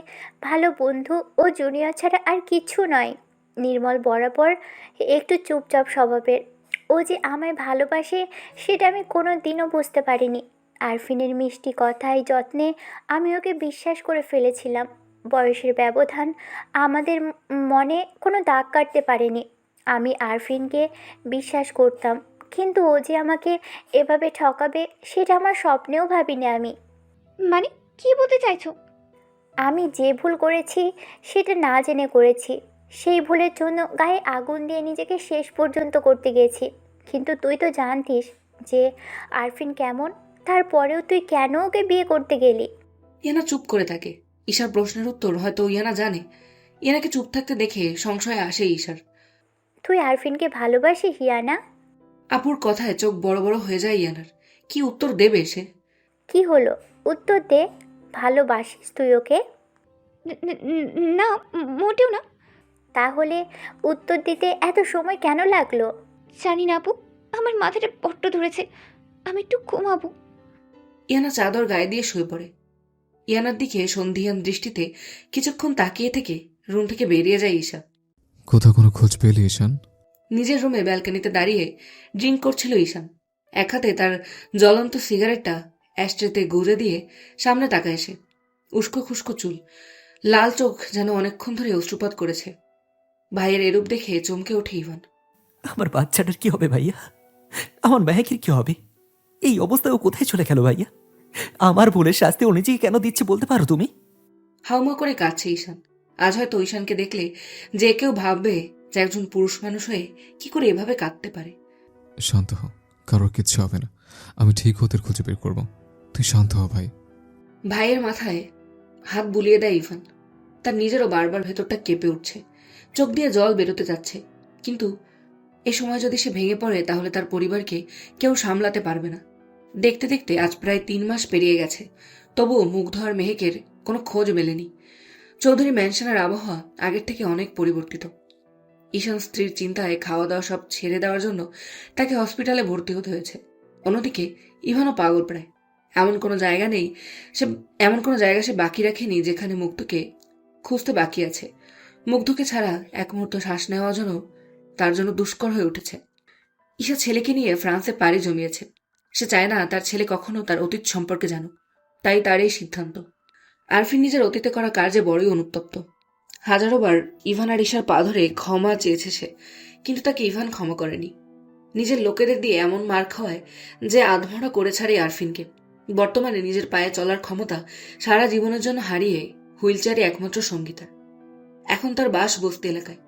Speaker 2: ভালো বন্ধু ও জুনিয়র ছাড়া আর কিচ্ছু নয়। নির্মল বরাবর একটু চুপচাপ স্বভাবের। ও যে আমায় ভালোবাসে সেটা আমি কোনো দিনও বুঝতে পারিনি। আরফিনের মিষ্টি কথায় যত্নে আমি ওকে বিশ্বাস করে ফেলেছিলাম। বয়সের ব্যবধান আমাদের মনে কোনো দাগ কাটতে পারেনি। আমি আরফিনকে বিশ্বাস করতাম, কিন্তু ও যে আমাকে এভাবে ঠকাবে সেটা আমার স্বপ্নেও ভাবিনি আমি। মানে কি বলতে চাইছো? আমি যে ভুল করেছি সেটা না জেনে করেছি। সেই ভুলের জন্য গায়ে আগুন দিয়ে নিজেকে শেষ পর্যন্ত করতে গেছি। কিন্তু তুই তো জানতিস যে আরফিন কেমন, তারপরেও তুই কেন ওকে বিয়ে করতে গেলি?
Speaker 4: ইয়ানা চুপ করে থাকে। ঈশার প্রশ্নের উত্তর হয়তো ইয়ানা জানে। ইয়ানাকে চুপ থাকতে দেখে সংশয় আসে ঈশার।
Speaker 2: তুই আরফিনকে ভালোবাসিস ইয়ানা?
Speaker 4: আপুর কথায় চোখ বড় বড় হয়ে যায় ইয়ানার। কি উত্তর দেবে সে?
Speaker 2: কি হলো, উত্তর দে। ভালোবাসিস তুই ওকে? না, মোটেও না। তাহলে উত্তর দিতে এত সময় কেন লাগলো? জানি না আপু, আমার মাথাটা বড্ড ধরেছে। আমি একটু ঘুমাবো।
Speaker 4: ইয়ানা চাদর গায়ে দিয়ে শুয়ে পড়ে। ইয়ানার দিকে সন্ধিয়ান দৃষ্টিতে কিছুক্ষণ তাকিয়ে থেকে রুম থেকে বেরিয়ে যায় ঈশা।
Speaker 8: কোথাও কোনো খোঁজ পেলি ঈশান?
Speaker 4: নিজের রুমে ব্যালকনিতে দাঁড়িয়ে ড্রিঙ্ক করছিল ঈশান। এক হাতে তার জ্বলন্ত সিগারেটটা অ্যাশট্রেতে গুঁজে দিয়ে সামনে তাকায় সে। উস্কো খুস্কো চুল, লাল চোখ যেন অনেকক্ষণ ধরে অশ্রুপাত করেছে। ভাইয়ের এরূপ দেখে চমকে ওঠে ইভান।
Speaker 5: আমার বাচ্চাটার কি হবে ভাইয়া? আমার মেহেকের কি হবে? এই অবস্থায় ও কোথায় চলে গেল ভাইয়া? আমার ভুলের শাস্তি ও নিজেই কেন দিচ্ছে বলতে পারো তুমি?
Speaker 4: হাউমা করে কাঁদছে ঈশান। আজ হয়তো ঈশানকে দেখলে যে কেউ ভাববে যে একজন পুরুষ মানুষ হয়ে কি করে এভাবে কাঁদতে পারে।
Speaker 8: শান্ত হ, কারোর কিচ্ছু হবে না। আমি ঠিক ওদের খুঁজে বের করব। তুই শান্ত হ ভাই।
Speaker 4: ভাইয়ের মাথায় হাত বুলিয়ে দেয় ইভান। তার নিজেরও বারবার ভেতরটা কেঁপে উঠছে, চোখ দিয়ে জল বেরোতে যাচ্ছে। কিন্তু এ সময় যদি সে ভেঙে পড়ে তাহলে তার পরিবারকে কেউ সামলাতে পারবে না। দেখতে দেখতে আজ প্রায় 3 মাস পেরিয়ে গেছে, তবুও মুগ্ধ আর মেহেকের কোনো খোঁজ মেলেনি। চৌধুরী ম্যানশনের আবহাওয়া আগের থেকে অনেক পরিবর্তিত। ঈশান স্ত্রীর চিন্তায় খাওয়া দাওয়া সব ছেড়ে দেওয়ার জন্য তাকে হসপিটালে ভর্তি হতে হয়েছে। অন্যদিকে ইভানও পাগল প্রায়। এমন কোনো জায়গা সে বাকি রাখেনি যেখানে মুগ্ধকে খুঁজতে বাকি আছে। মুগ্ধকে ছাড়া এক মুহূর্ত শ্বাস নেওয়া যেন তার জন্য দুষ্কর হয়ে উঠেছে। ঈশা ছেলেকে নিয়ে ফ্রান্সে পাড়ি জমিয়েছে। সে চায় না তার ছেলে কখনো তার অতীত সম্পর্কে জানুক, তাই তার এই সিদ্ধান্ত। আরফিন নিজের অতীতে করা কার্যে বড়ই অনুতপ্ত। হাজারোবার ইভান আর ঈশার পা ধরে ক্ষমা চেয়েছে সে, কিন্তু তাকে ইভান ক্ষমা করেনি। নিজের লোকেদের দিয়ে এমন মার খাওয়ায় যে আধমরা করে ছাড়ে আরফিনকে। বর্তমানে নিজের পায়ে চলার ক্ষমতা সারা জীবনের জন্য হারিয়ে হুইলচেয়ারে একমাত্র সঙ্গীতা। এখন তার বাস বস্তি এলাকায়।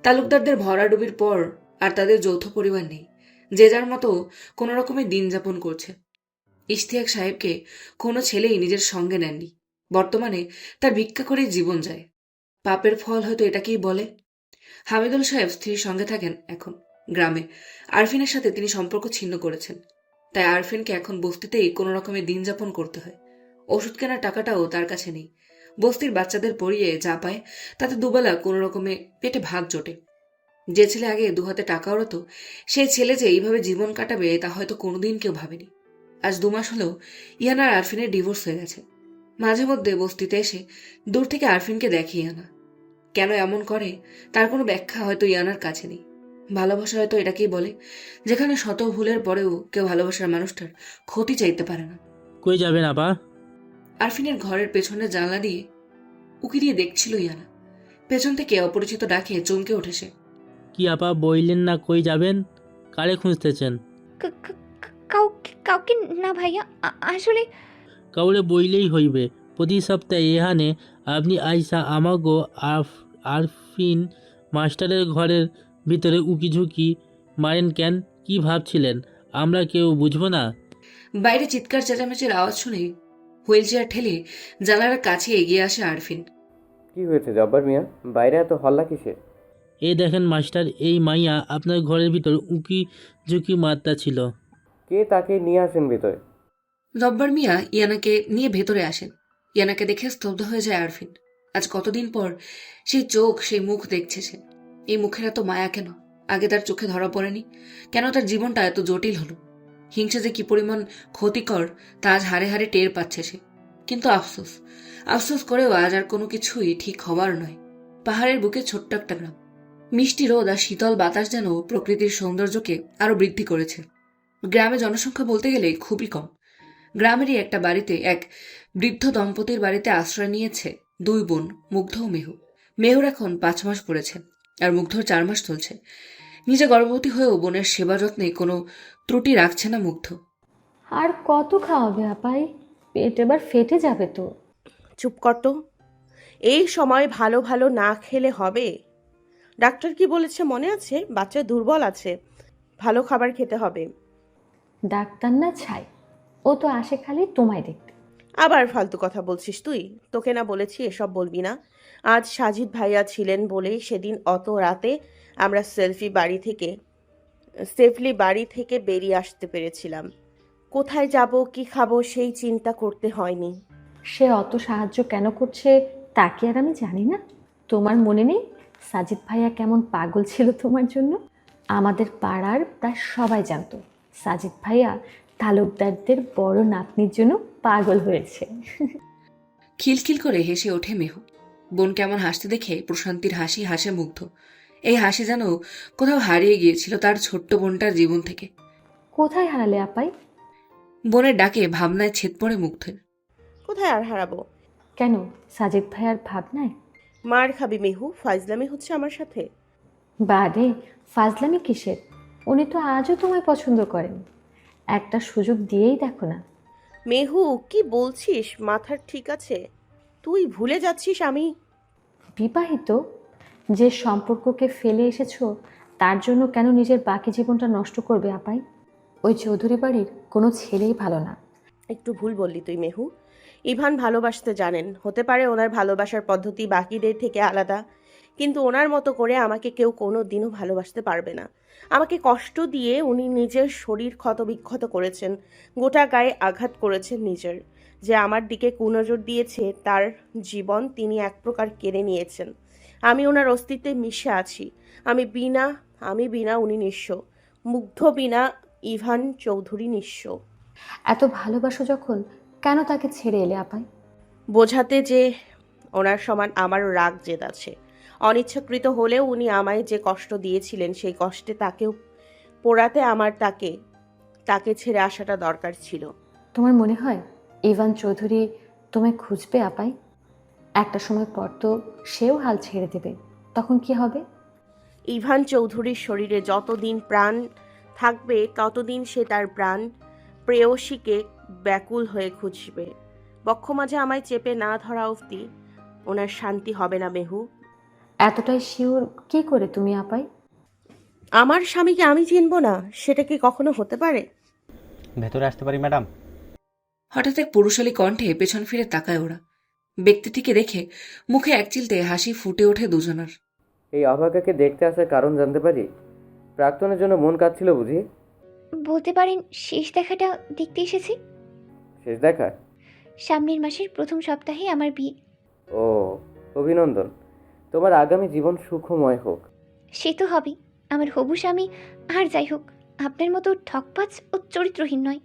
Speaker 4: তালুকদারদের ভরাডুবির পর আর তাদের যৌথ পরিবার নেই। যে যার মতো কোনো রকমের দিন যাপন করছে। ইশতিয়াক সাহেবকে কোনো ছেলেই নিজের সঙ্গে নেননি। বর্তমানে তার ভিক্ষা করে জীবন যায়। পাপের ফল হয়তো এটাকেই বলে। হামিদুল সাহেব স্ত্রীর সঙ্গে থাকেন এখন গ্রামে। আরফিনের সাথে তিনি সম্পর্ক ছিন্ন করেছেন, তাই আরফিনকে এখন বস্তিতেই কোনো রকমের দিন যাপন করতে হয়। ওষুধ কেনার টাকাটাও তার কাছে নেই। বস্তির বাচ্চাদের পড়িয়ে যা পায় তাতে দুবেলা কোনো রকমে পেটে ভাত জোটে। যে ছেলে আগে দুহাতে টাকা ওড়াতো, সেই ছেলে যে এইভাবে জীবন কাটাবে তা হয়তো কোনোদিন কেউ ভাবেনি। আজ 2 মাস হলেও ইয়ানা আর আরফিনের ডিভোর্স হয়ে গেছে। মাঝে মধ্যে বস্তিতে এসে দূর থেকে আরফিনকে দেখে ইয়ানা। কেন এমন করে তার কোনো ব্যাখ্যা হয়তো ইয়ানার কাছে নেই। ভালোবাসা হয়তো এটাকেই বলে, যেখানে শত ভুলের পরেও কেউ ভালোবাসার মানুষটার ক্ষতি চাইতে পারে না।
Speaker 13: কই যাবেন আপা?
Speaker 4: আরফিনের ঘরের পেছনের জানলা দিয়ে উকি দিয়ে দেখছিল ইয়ানা। পেছন থেকে অপরিচিত ডাকে চমকে ওঠে সে।
Speaker 13: কি আপা বইলেন না কই যাবেন? কারে খুঁজতেছেন?
Speaker 2: কাউকে না ভাইয়া, আসলে
Speaker 13: কাউরে বইলেই হইবে। প্রতি সপ্তাহে এখানে আপনি আইসা আমাগো আরফিন মাস্টারের ঘরের ভিতরে উকিঝুঁকি মারেন কেন? কি ভাবছিলেন আমরা কেউ বুঝবো না?
Speaker 4: বাইরে চিৎকার চেঁচামেচির আওয়াজ শুনে হুইল চেয়ার ঠেলে জানালার কাছে এগিয়ে আসে আরফিন।
Speaker 7: কি হয়েছে জব্বার মিয়া, বাইরে এত হল্লা কিসের?
Speaker 13: এই দেখেন মাস্টার, এই মাইয়া আপনার ঘরের ভিতর উকি ঝুঁকি মারতা ছিল।
Speaker 7: কে তাকে নিয়ে আসেন ভিতরে?
Speaker 4: জব্বার মিয়া ইয়ানাকে নিয়ে ভেতরে আসেন। ইয়ানাকে দেখে স্তব্ধ হয়ে যায় আরফিন। আজ কতদিন পর সেই চোখ, সেই মুখ দেখছে সে। এই মুখের এত মায়া কেন? আগে তার চোখে ধরা পড়েনি কেন? তার জীবনটা এত জটিল হলো। হিংসা যে কি পরিমাণ ক্ষতিকর তা আজ হারে হারে টের পাচ্ছে সে। কিন্তু আফসোস করেও আজ আর কোনো কিছুই ঠিক হবার নয়। পাহাড়ের বুকে ছোট্ট একটা গ্রাম। মিষ্টি রোদ আর শীতল বাতাস যেন প্রকৃতির সৌন্দর্যকে আরো বৃদ্ধি করেছে। গ্রামে জনসংখ্যা বলতে গেলে খুবই কম। গ্রামেরই একটা বাড়িতে এক বৃদ্ধ দম্পতির বাড়িতে আশ্রয় নিয়েছে দুই বোন, মুগ্ধ ও মেহু। মেহুর এখন 5 মাস পড়েছে আর মুগ্ধর 4 মাস চলছে। নিজে গর্ভবতী হয়েও বোনের সেবা যত্নে কোনো ত্রুটি রাখছে না মুগ্ধ।
Speaker 11: আর কত খাওয়াবে আপাই? পেট এবার ফেটে যাবে তো।
Speaker 9: চুপ কর তো। এই সময় ভালো ভালো না খেলে হবে? ডাক্তার কি বলেছে মনে আছে? বাচ্চা দুর্বল আছে, ভালো খাবার খেতে হবে।
Speaker 11: ডাক্তার না ছাই, ও তো আসে খালি তোমায় দেখতে।
Speaker 9: আবার ফালতু কথা বলছিস তুই? তোকে না বলেছি এসব বলবি না? আজ সাজিদ ভাইয়া ছিলেন বলে সেদিন অত রাতে আমরা সেফলি বাড়ি থেকে বেরিয়ে আসতে পেরেছিলাম। কোথায় যাব, কি খাবো সেই চিন্তা করতে হয়নি।
Speaker 11: সে অত সাহায্য কেন করছে তা কি আর আমি জানি না? তোমার মনে নেই সাজিদ ভাইয়া কেমন পাগল ছিল তোমার জন্য? আমাদের পাড়ার প্রায় সবাই জানতো সাজিদ ভাইয়া তালুকদারদের বড় নাতনির জন্য পাগল হয়েছে।
Speaker 4: খিলখিল করে হেসে ওঠে মেহু। বোন কেমন হাসতে দেখে প্রশান্তির হাসি হাসে মুগ্ধ। এই হাসি যেন কোথাও হারিয়ে গিয়েছিল তার ছোট্ট বোনটার জীবন থেকে।
Speaker 11: কোথায় হারালে আপাই?
Speaker 4: বোনের ডাকে ভাবনায় ছেদ পড়ে মুগ্ধের।
Speaker 9: কোথায় আর হারাবো?
Speaker 11: কেন, সাজিদ ভাইয়ার ভাবনায়?
Speaker 9: মার খাবি মেহু, ফাজলামি হচ্ছে আমার সাথে।
Speaker 11: বারে, ফাজলামি কিসের? উনি তো আজও তোমায় পছন্দ করেন। একটা সুযোগ দিয়েই দেখো না।
Speaker 9: মেহু কি বলছিস? মাথার ঠিক আছে? তুই ভুলে যাচ্ছিস আমি
Speaker 11: বিবাহিত। যে সম্পর্ককে ফেলে এসেছো তার জন্য কেন নিজের বাকি জীবনটা নষ্ট করবে আপাই? ওই চৌধুরী বাড়ির কোনো ছেলেই ভালো না।
Speaker 9: একটু ভুল বললি তুই মেহু। ইভান ভালোবাসতে জানেন, হতে পারে ওনার ভালোবাসার পদ্ধতি বাকিদের থেকে আলাদা, কিন্তু ওনার মতো করে আমাকে কেউ কোনো দিনও ভালোবাসতে পারবে না। আমাকে কষ্ট দিয়ে উনি নিজের শরীর ক্ষতবিক্ষত করেছেন, গোটা গায়ে আঘাত করেছেন নিজের। যে আমার দিকে কুনজর দিয়েছে তার জীবন তিনি এক প্রকার কেড়ে নিয়েছেন। আমি ওনার অস্তিত্বে মিশে আছি। আমি বিনা উনি নিঃস্ব। মুগ্ধ বিনা ইভান চৌধুরী নিঃস্ব।
Speaker 11: এত ভালোবাসো যখন, কেন তাকে ছেড়ে এলে আপাই?
Speaker 9: বোঝাতে যে ওনার সমান আমারও রাগ জেদ আছে। অনিচ্ছাকৃত হলেও উনি আমায় যে কষ্ট দিয়েছিলেন সেই কষ্টে তাকেও পোড়াতে আমার তাকে ছেড়ে আসাটা দরকার ছিল।
Speaker 11: তোমার মনে হয় ইভান চৌধুরী তোমায় খুঁজবে আপাই? একটা সময় পর তো সেও হাল ছেড়ে দেবে, তখন কি হবে?
Speaker 9: ইভান চৌধুরীর শরীরে যতদিন প্রাণ থাকবে ততদিন সে তার প্রাণ প্রেয়সীকে ব্যাকুল হয়ে খুঁজবে। বক্ষ মাঝে আমায় চেপে না ধরা অবধি ওনার শান্তি হবে না মেহু।
Speaker 11: এতটাই শিওর কি করে তুমি আপাই?
Speaker 9: আমার স্বামীকে আমি চিনব না, সেটা কি কখনো হতে পারে?
Speaker 15: ভেতরে আসতে পারি ম্যাডাম?
Speaker 4: হঠাৎ এক পুরুষালী কণ্ঠে পেছন ফিরে তাকায় ওরা। ব্যক্তিটিকে দেখে মুখে একচিলতে হাসি ফুটে ওঠে দুজনার।
Speaker 7: এই অভাগাকে দেখতে আসার কারণ জানতে পারি? প্রাক্তনের জন্য মন কাঁদছিল বুঝি?
Speaker 2: বলতে পারেন শেষ দেখাটা দেখতে এসেছি।
Speaker 7: শেষ দেখা?
Speaker 2: সামনের মাসের প্রথম সপ্তাহে আমার বিয়ে।
Speaker 7: ও, অভিনন্দন। তোমার আগামী জীবন সুখময় হোক।
Speaker 2: সে তো হবেই। আমার হবু স্বামী আর যাই হোক আপনার মতো ঠকবাজ ও চরিত্রহীন নয়।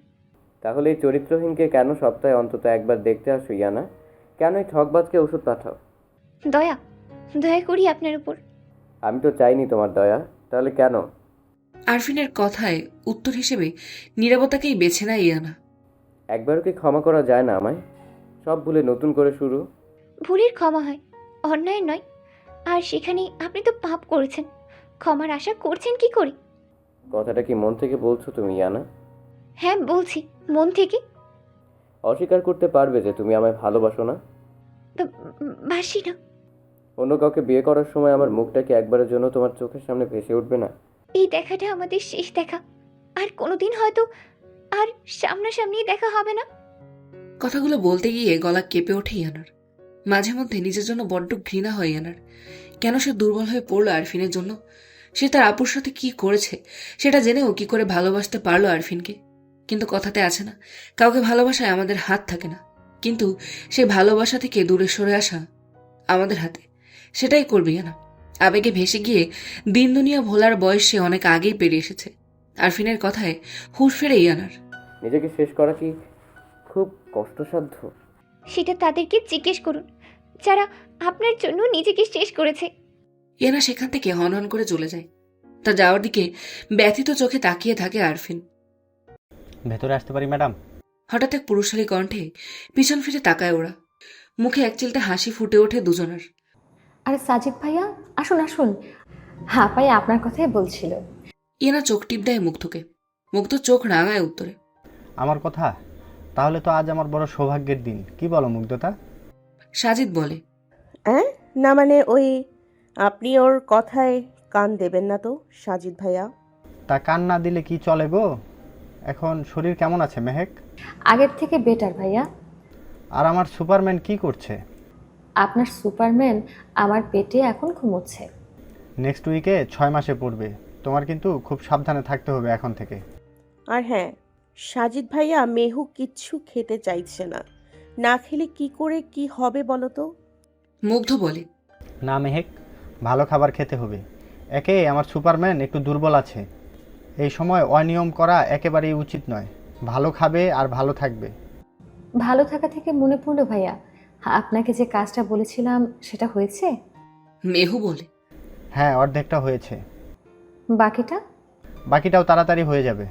Speaker 7: তাহলে এই চরিত্রহীনকে কেন সপ্তাহে অন্তত একবার দেখতে আসো ইয়ানা? কেন এই ঠকবাজকে ওষুধ পাঠাও?
Speaker 2: দয়া করি আপনার উপর।
Speaker 7: আমি তো চাইনি তোমার দয়া, তাহলে কেন?
Speaker 4: আরফিনের কথায় উত্তর হিসেবে নীরবতাকেই বেছে নেয় ইয়ানা।
Speaker 7: একবারও কি ক্ষমা করা যায় না আমায়? সব ভুলে নতুন করে শুরু।
Speaker 2: ভুলের ক্ষমা হয়, অন্যায় নয়। আর সেখানে আপনি তো পাপ করেছেন, ক্ষমার আশা করছেন কি করে?
Speaker 7: কথাটা কি মন থেকে বলছো তুমি ইয়ানা?
Speaker 2: হ্যাঁ বলছি, মন থেকে।
Speaker 7: অস্বীকার করতে পারবে যে তুমি আমায় ভালোবাসো না?
Speaker 2: তো বাসি না।
Speaker 7: অন্য কাউকে বিয়ে করার সময় আমার মুখটা কি একবারের জন্য তোমার চোখের সামনে ভেসে উঠবে না?
Speaker 2: এই দেখাটা আমাদের শেষ দেখা। আর কোনোদিন হয়তো আর সামনাসামনি দেখা হবে না।
Speaker 4: কথাগুলো বলতে গিয়ে গলা কেঁপে ওঠে ইয়ানার। মাঝে মধ্যে নিজের জন্য বড্ড ঘৃণা হয় ইয়ানার। কেন সে দুর্বল হয়ে পড়লো আরফিনের জন্য? সে তার আপুর সাথে কি করেছে সেটা জেনেও কি করে ভালোবাসতে পারলো আরফিনকে? কিন্তু কথাতে আছে না, কাউকে ভালোবাসায় আমাদের হাত থাকে না, কিন্তু সেই ভালোবাসা থেকে দূরে সরে আসা আমাদের হাতে। সেটাই করবে ইয়ানা। আবেগে ভেসে গিয়ে দিন দুনিয়া ভোলার বয়স সে অনেক আগেই পেরিয়ে এসেছে। আরফিনের কথায় হুঁশ ফেরে ইয়ানার।
Speaker 7: নিজেকে শেষ করা কি খুব কষ্টসাধ্য?
Speaker 2: সেটা তাদেরকে জিজ্ঞেস করুন, যারা আপনার জন্য নিজেকে শেষ করেছে।
Speaker 4: ইয়ানা সেখান থেকে হনহন করে চলে যায়। তার যাওয়ার দিকে ব্যথিত চোখে তাকিয়ে থাকে আরফিন।
Speaker 15: ভেতরে আসতে পারি ম্যাডাম?
Speaker 4: হঠাৎ এক পুরুষালী কণ্ঠে পিছন ফিরে তাকায় ওরা। মুখে একচিলতে হাসি ফুটে ওঠে দুজনের।
Speaker 11: আরে সাজিদ ভাইয়া, আসুন আসুন। হ্যাঁ ভাই, আপনার কথাই বলছিল।
Speaker 4: ইয়ানা চোখ টিপ দেয় মুগ্ধকে। মুগ্ধ চোখ রাঙায় উত্তরে।
Speaker 15: আমার কথা? তাহলে তো আজ আমার বড় সৌভাগ্যের দিন, কি বলো মুগ্ধতা?
Speaker 4: সাজিদ বলে।
Speaker 9: হ্যাঁ, না মানে ওই, আপনি ওর কথায় কান দেবেন না তো সাজিদ ভাইয়া।
Speaker 15: তা কান না দিলে কি চলে গো? এখন শরীর কেমন আছে মেহেক?
Speaker 11: আগের থেকে বেটার ভাইয়া।
Speaker 15: আর আমার সুপারম্যান কি করছে?
Speaker 11: আপনার সুপারম্যান আমার পেটে এখন ঘুমোচ্ছে।
Speaker 15: নেক্সট উইকে 6 মাসে পড়বে। তোমার কিন্তু খুব সাবধানে থাকতে হবে এখন থেকে।
Speaker 9: আর হ্যাঁ, সাজিদ ভাইয়া, মেহু কিচ্ছু খেতে চাইছে না। না খেলে কি করে কি হবে বলো তো?
Speaker 4: মুগ্ধ বলে।
Speaker 15: না মেহেক, ভালো খাবার খেতে হবে। একে আমার সুপারম্যান একটু দুর্বল আছে। এই সময় অনিয়ম করা একেবারেই উচিত নয়। ভালো খাবে আর ভালো থাকবে।
Speaker 11: ভালো থাকা থেকে মনে পড়লো ভাইয়া, আপনাকে যে কাজটা বলেছিলাম সেটা হয়েছে?
Speaker 4: মেহু বলে।
Speaker 15: হ্যাঁ, অর্ধেকটা হয়েছে।
Speaker 11: বাকিটা?
Speaker 15: বাকিটাও তাড়াতাড়ি হয়ে যাবে।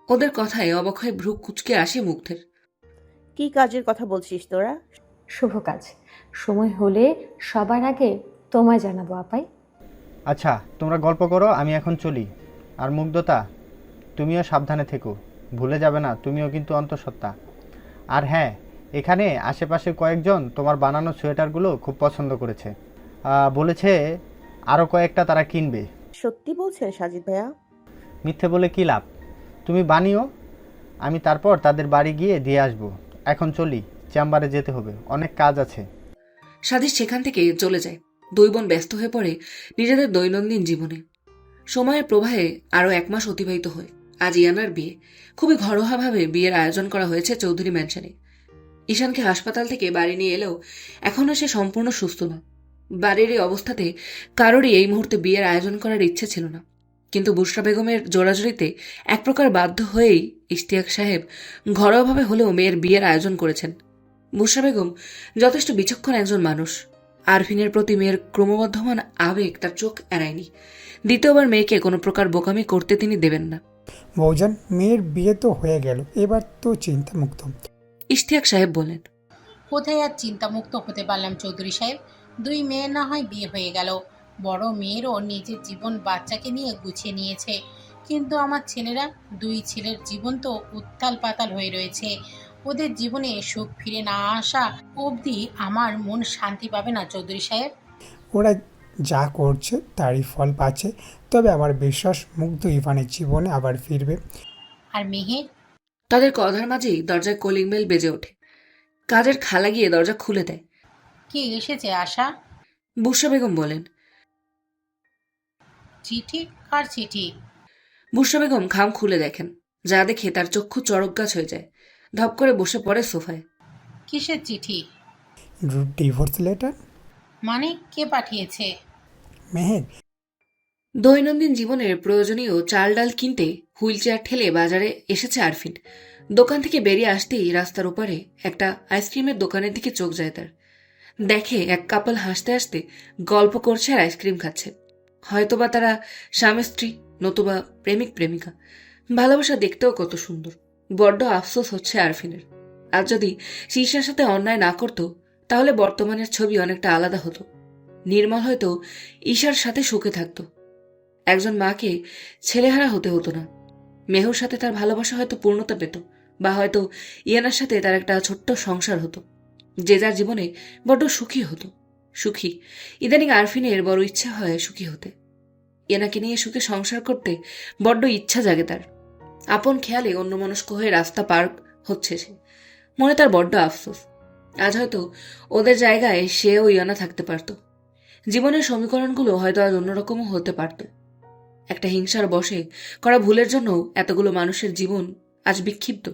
Speaker 4: ওদের কথায় অবাক হয়ে ভ্রু কুচকে আসে মুগ্ধের।
Speaker 9: কি কাজের কথা বলছিস তোরা?
Speaker 11: শুভ কাজ। সময় হলে সবার আগে তোমায় জানাবো আপাই।
Speaker 15: আচ্ছা, তোমরা গল্প করো, আমি এখন চলি। আর মুগ্ধতা, তুমিও সাবধানে থেকো। ভুলে যাবে না, তুমিও কিন্তু অন্তঃসত্ত্বা। আর হ্যাঁ, এখানে আশেপাশে কয়েকজন তোমার বানানো সোয়েটারগুলো খুব পছন্দ করেছে। বলেছে আরও কয়েকটা তারা কিনবে।
Speaker 9: সত্যি বলছেন সাজিদ ভাইয়া?
Speaker 15: মিথ্যে বলে কি লাভ? তুমি বানিও, আমি তারপর তাদের বাড়ি গিয়ে দিয়ে আসবো। এখন চলি, চেম্বারে যেতে হবে, অনেক কাজ আছে।
Speaker 4: সাদিস সেখান থেকে চলে যায়। দুই বোন ব্যস্ত হয়ে পড়ে নিজেদের দৈনন্দিন জীবনে। সময়ের প্রবাহে আরও 1 মাস অতিবাহিত হয়। আজ ইয়ানার বিয়ে। খুবই ঘরোয়াভাবে বিয়ের আয়োজন করা হয়েছে চৌধুরী ম্যানশনে। ঈশানকে হাসপাতাল থেকে বাড়ি নিয়ে এলেও এখনও সে সম্পূর্ণ সুস্থ নয়। বাড়ির এই অবস্থাতে কারোরই এই মুহূর্তে বিয়ের আয়োজন করার ইচ্ছে ছিল না, কিন্তু বুশরা বেগমের জোরাজুরিতে এক প্রকার বাধ্য হয়েই ইশতিয়াক সাহেব ঘরোয়াভাবে হলেও মেয়ের বিয়ের আয়োজন করেছেন। বুশরা বেগম যথেষ্ট বিচক্ষণ একজন মানুষ। আরফিনের প্রতি মেয়ের ক্রমবর্ধমান আবেগ তার চোখ এড়ায়নি। দ্বিতীয়বার মেয়েকে কোনো প্রকার বোকামি করতে তিনি দেবেন না।
Speaker 14: বৌজান, মেয়ের বিয়ে তো হয়ে গেল, এবার তো চিন্তামুক্ত।
Speaker 4: ইশতিয়াক সাহেব বলেন।
Speaker 12: কোথায় আর চিন্তামুক্ত হতে পারলাম চৌধুরী সাহেব? 2 মেয়ের না হয় বিয়ে হয়ে গেল, বড় মেয়েরও নিজের জীবন বাচ্চাকে নিয়ে গুছিয়ে নিয়েছে, কিন্তু আমার ছেলেরা, 2 ছেলের জীবন তো উত্তাল পাতাল হয়ে রয়েছে। ওদের জীবনে সুখ ফিরে না আসা অবধি আমার মন শান্তি পাবে না চৌধুরী সাহেব।
Speaker 14: ওরা যা করছে তারই ফল পাচ্ছে, তবে আমার বিশ্বাস মুগ্ধ ইভানের জীবনে আবার ফিরবে।
Speaker 12: আর মেহের?
Speaker 4: তাদের কথার মাঝেই দরজায় কলিং বেল বেজে ওঠে। কাজের খালা গিয়ে দরজা খুলে দেয়।
Speaker 12: কে এসেছে আশা?
Speaker 4: বুশরা বেগম বলেন।
Speaker 12: চিঠি? কার চিঠি?
Speaker 4: বুশরা বেগম খাম খুলে দেখেন। যা দেখে তার চক্ষু চড়ক গাছ হয়ে যায়। ধপ করে বসে পড়ে সোফায়।
Speaker 12: কিসের চিঠি?
Speaker 14: Divorce letter.
Speaker 12: মানে কে পাঠিয়েছে?
Speaker 14: মেহেক।
Speaker 4: দৈনন্দিন জীবনের প্রয়োজনীয় চাল ডাল কিনতে হুইল চেয়ার ঠেলে বাজারে এসেছে আরফিন। দোকান থেকে বেরিয়ে আসতেই রাস্তার ওপারে একটা আইসক্রিমের দোকানের দিকে চোখ যায় তার। দেখে এক কাপল হাসতে হাসতে গল্প করছে আর আইসক্রিম খাচ্ছে। হয়তোবা তারা স্বামী স্ত্রী, নতুবা প্রেমিক প্রেমিকা। ভালোবাসা দেখতেও কত সুন্দর। বড্ড আফসোস হচ্ছে আরফিনের। আজ যদি শীর্ষার সাথে অন্যায় না করত, তাহলে বর্তমানের ছবি অনেকটা আলাদা হতো। নির্মল হয়তো ঈশার সাথে সুখে থাকত। একজন মাকে ছেলেহারা হতে হতো না। মেহুর সাথে তার ভালোবাসা হয়তো পূর্ণতা পেত, বা হয়তো ইয়ানার সাথে তার একটা ছোট্ট সংসার হতো, যে যার জীবনে বড্ড সুখী হতো। সুখী। ইদানিং আরফিনের বড় ইচ্ছা হয় সুখী হতে। ইয়ানাকে নিয়ে সুখে সংসার করতে বড্ড ইচ্ছা জাগে তার। আপন খেয়ালে অন্যমনস্ক হয়ে রাস্তা পার হচ্ছে সে। মনে তার বড্ড আফসোস। আজ হয়তো ওদের জায়গায় সেও ইয়ানা থাকতে পারত। জীবনের সমীকরণগুলো হয়তো আজ অন্যরকমও হতে পারত। একটা হিংসার বশে করা ভুলের জন্য এতগুলো মানুষের জীবন আজ বিক্ষিপ্ত।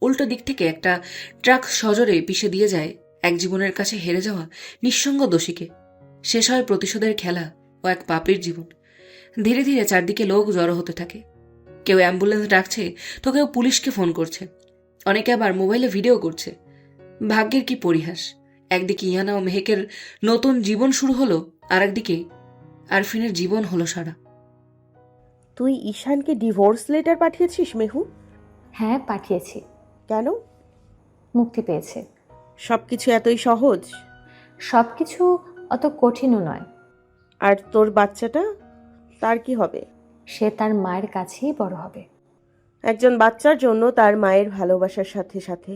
Speaker 4: উল্টো দিক থেকে একটা ট্রাক সজোরে পিষে দিয়ে যায় এক জীবনের কাছে হেরে যাওয়া নিঃসঙ্গ দোষীকে। শেষ হয় প্রতিশোধের খেলা ও এক পাপীর জীবন। ধীরে ধীরে চারদিকে লোক জড়ো হতে থাকে। কেউ অ্যাম্বুলেন্স ডাকছে, তো কেউ পুলিশকে ফোন করছে, অনেকে আবার মোবাইলে ভিডিও করছে। ভাগ্যের কি পরিহাস! একদিকে ইয়ানা ও মেহেকের নতুন জীবন শুরু হলো, আর একদিকে আরফিনের জীবন হলো সারা।
Speaker 9: তুই ঈশানকে ডিভোর্স লেটার পাঠিয়েছিস মেহু?
Speaker 11: হ্যাঁ, পাঠিয়েছি।
Speaker 9: কেন?
Speaker 11: মুক্তি পেয়েছে।
Speaker 9: সব কিছু এতই সহজ?
Speaker 11: সব কিছু অত কঠিনও নয়।
Speaker 9: আর তোর বাচ্চাটা, তার কি হবে?
Speaker 11: সে তার মায়ের কাছেই বড় হবে।
Speaker 9: একজন বাচ্চার জন্য তার মায়ের ভালোবাসার সাথে সাথে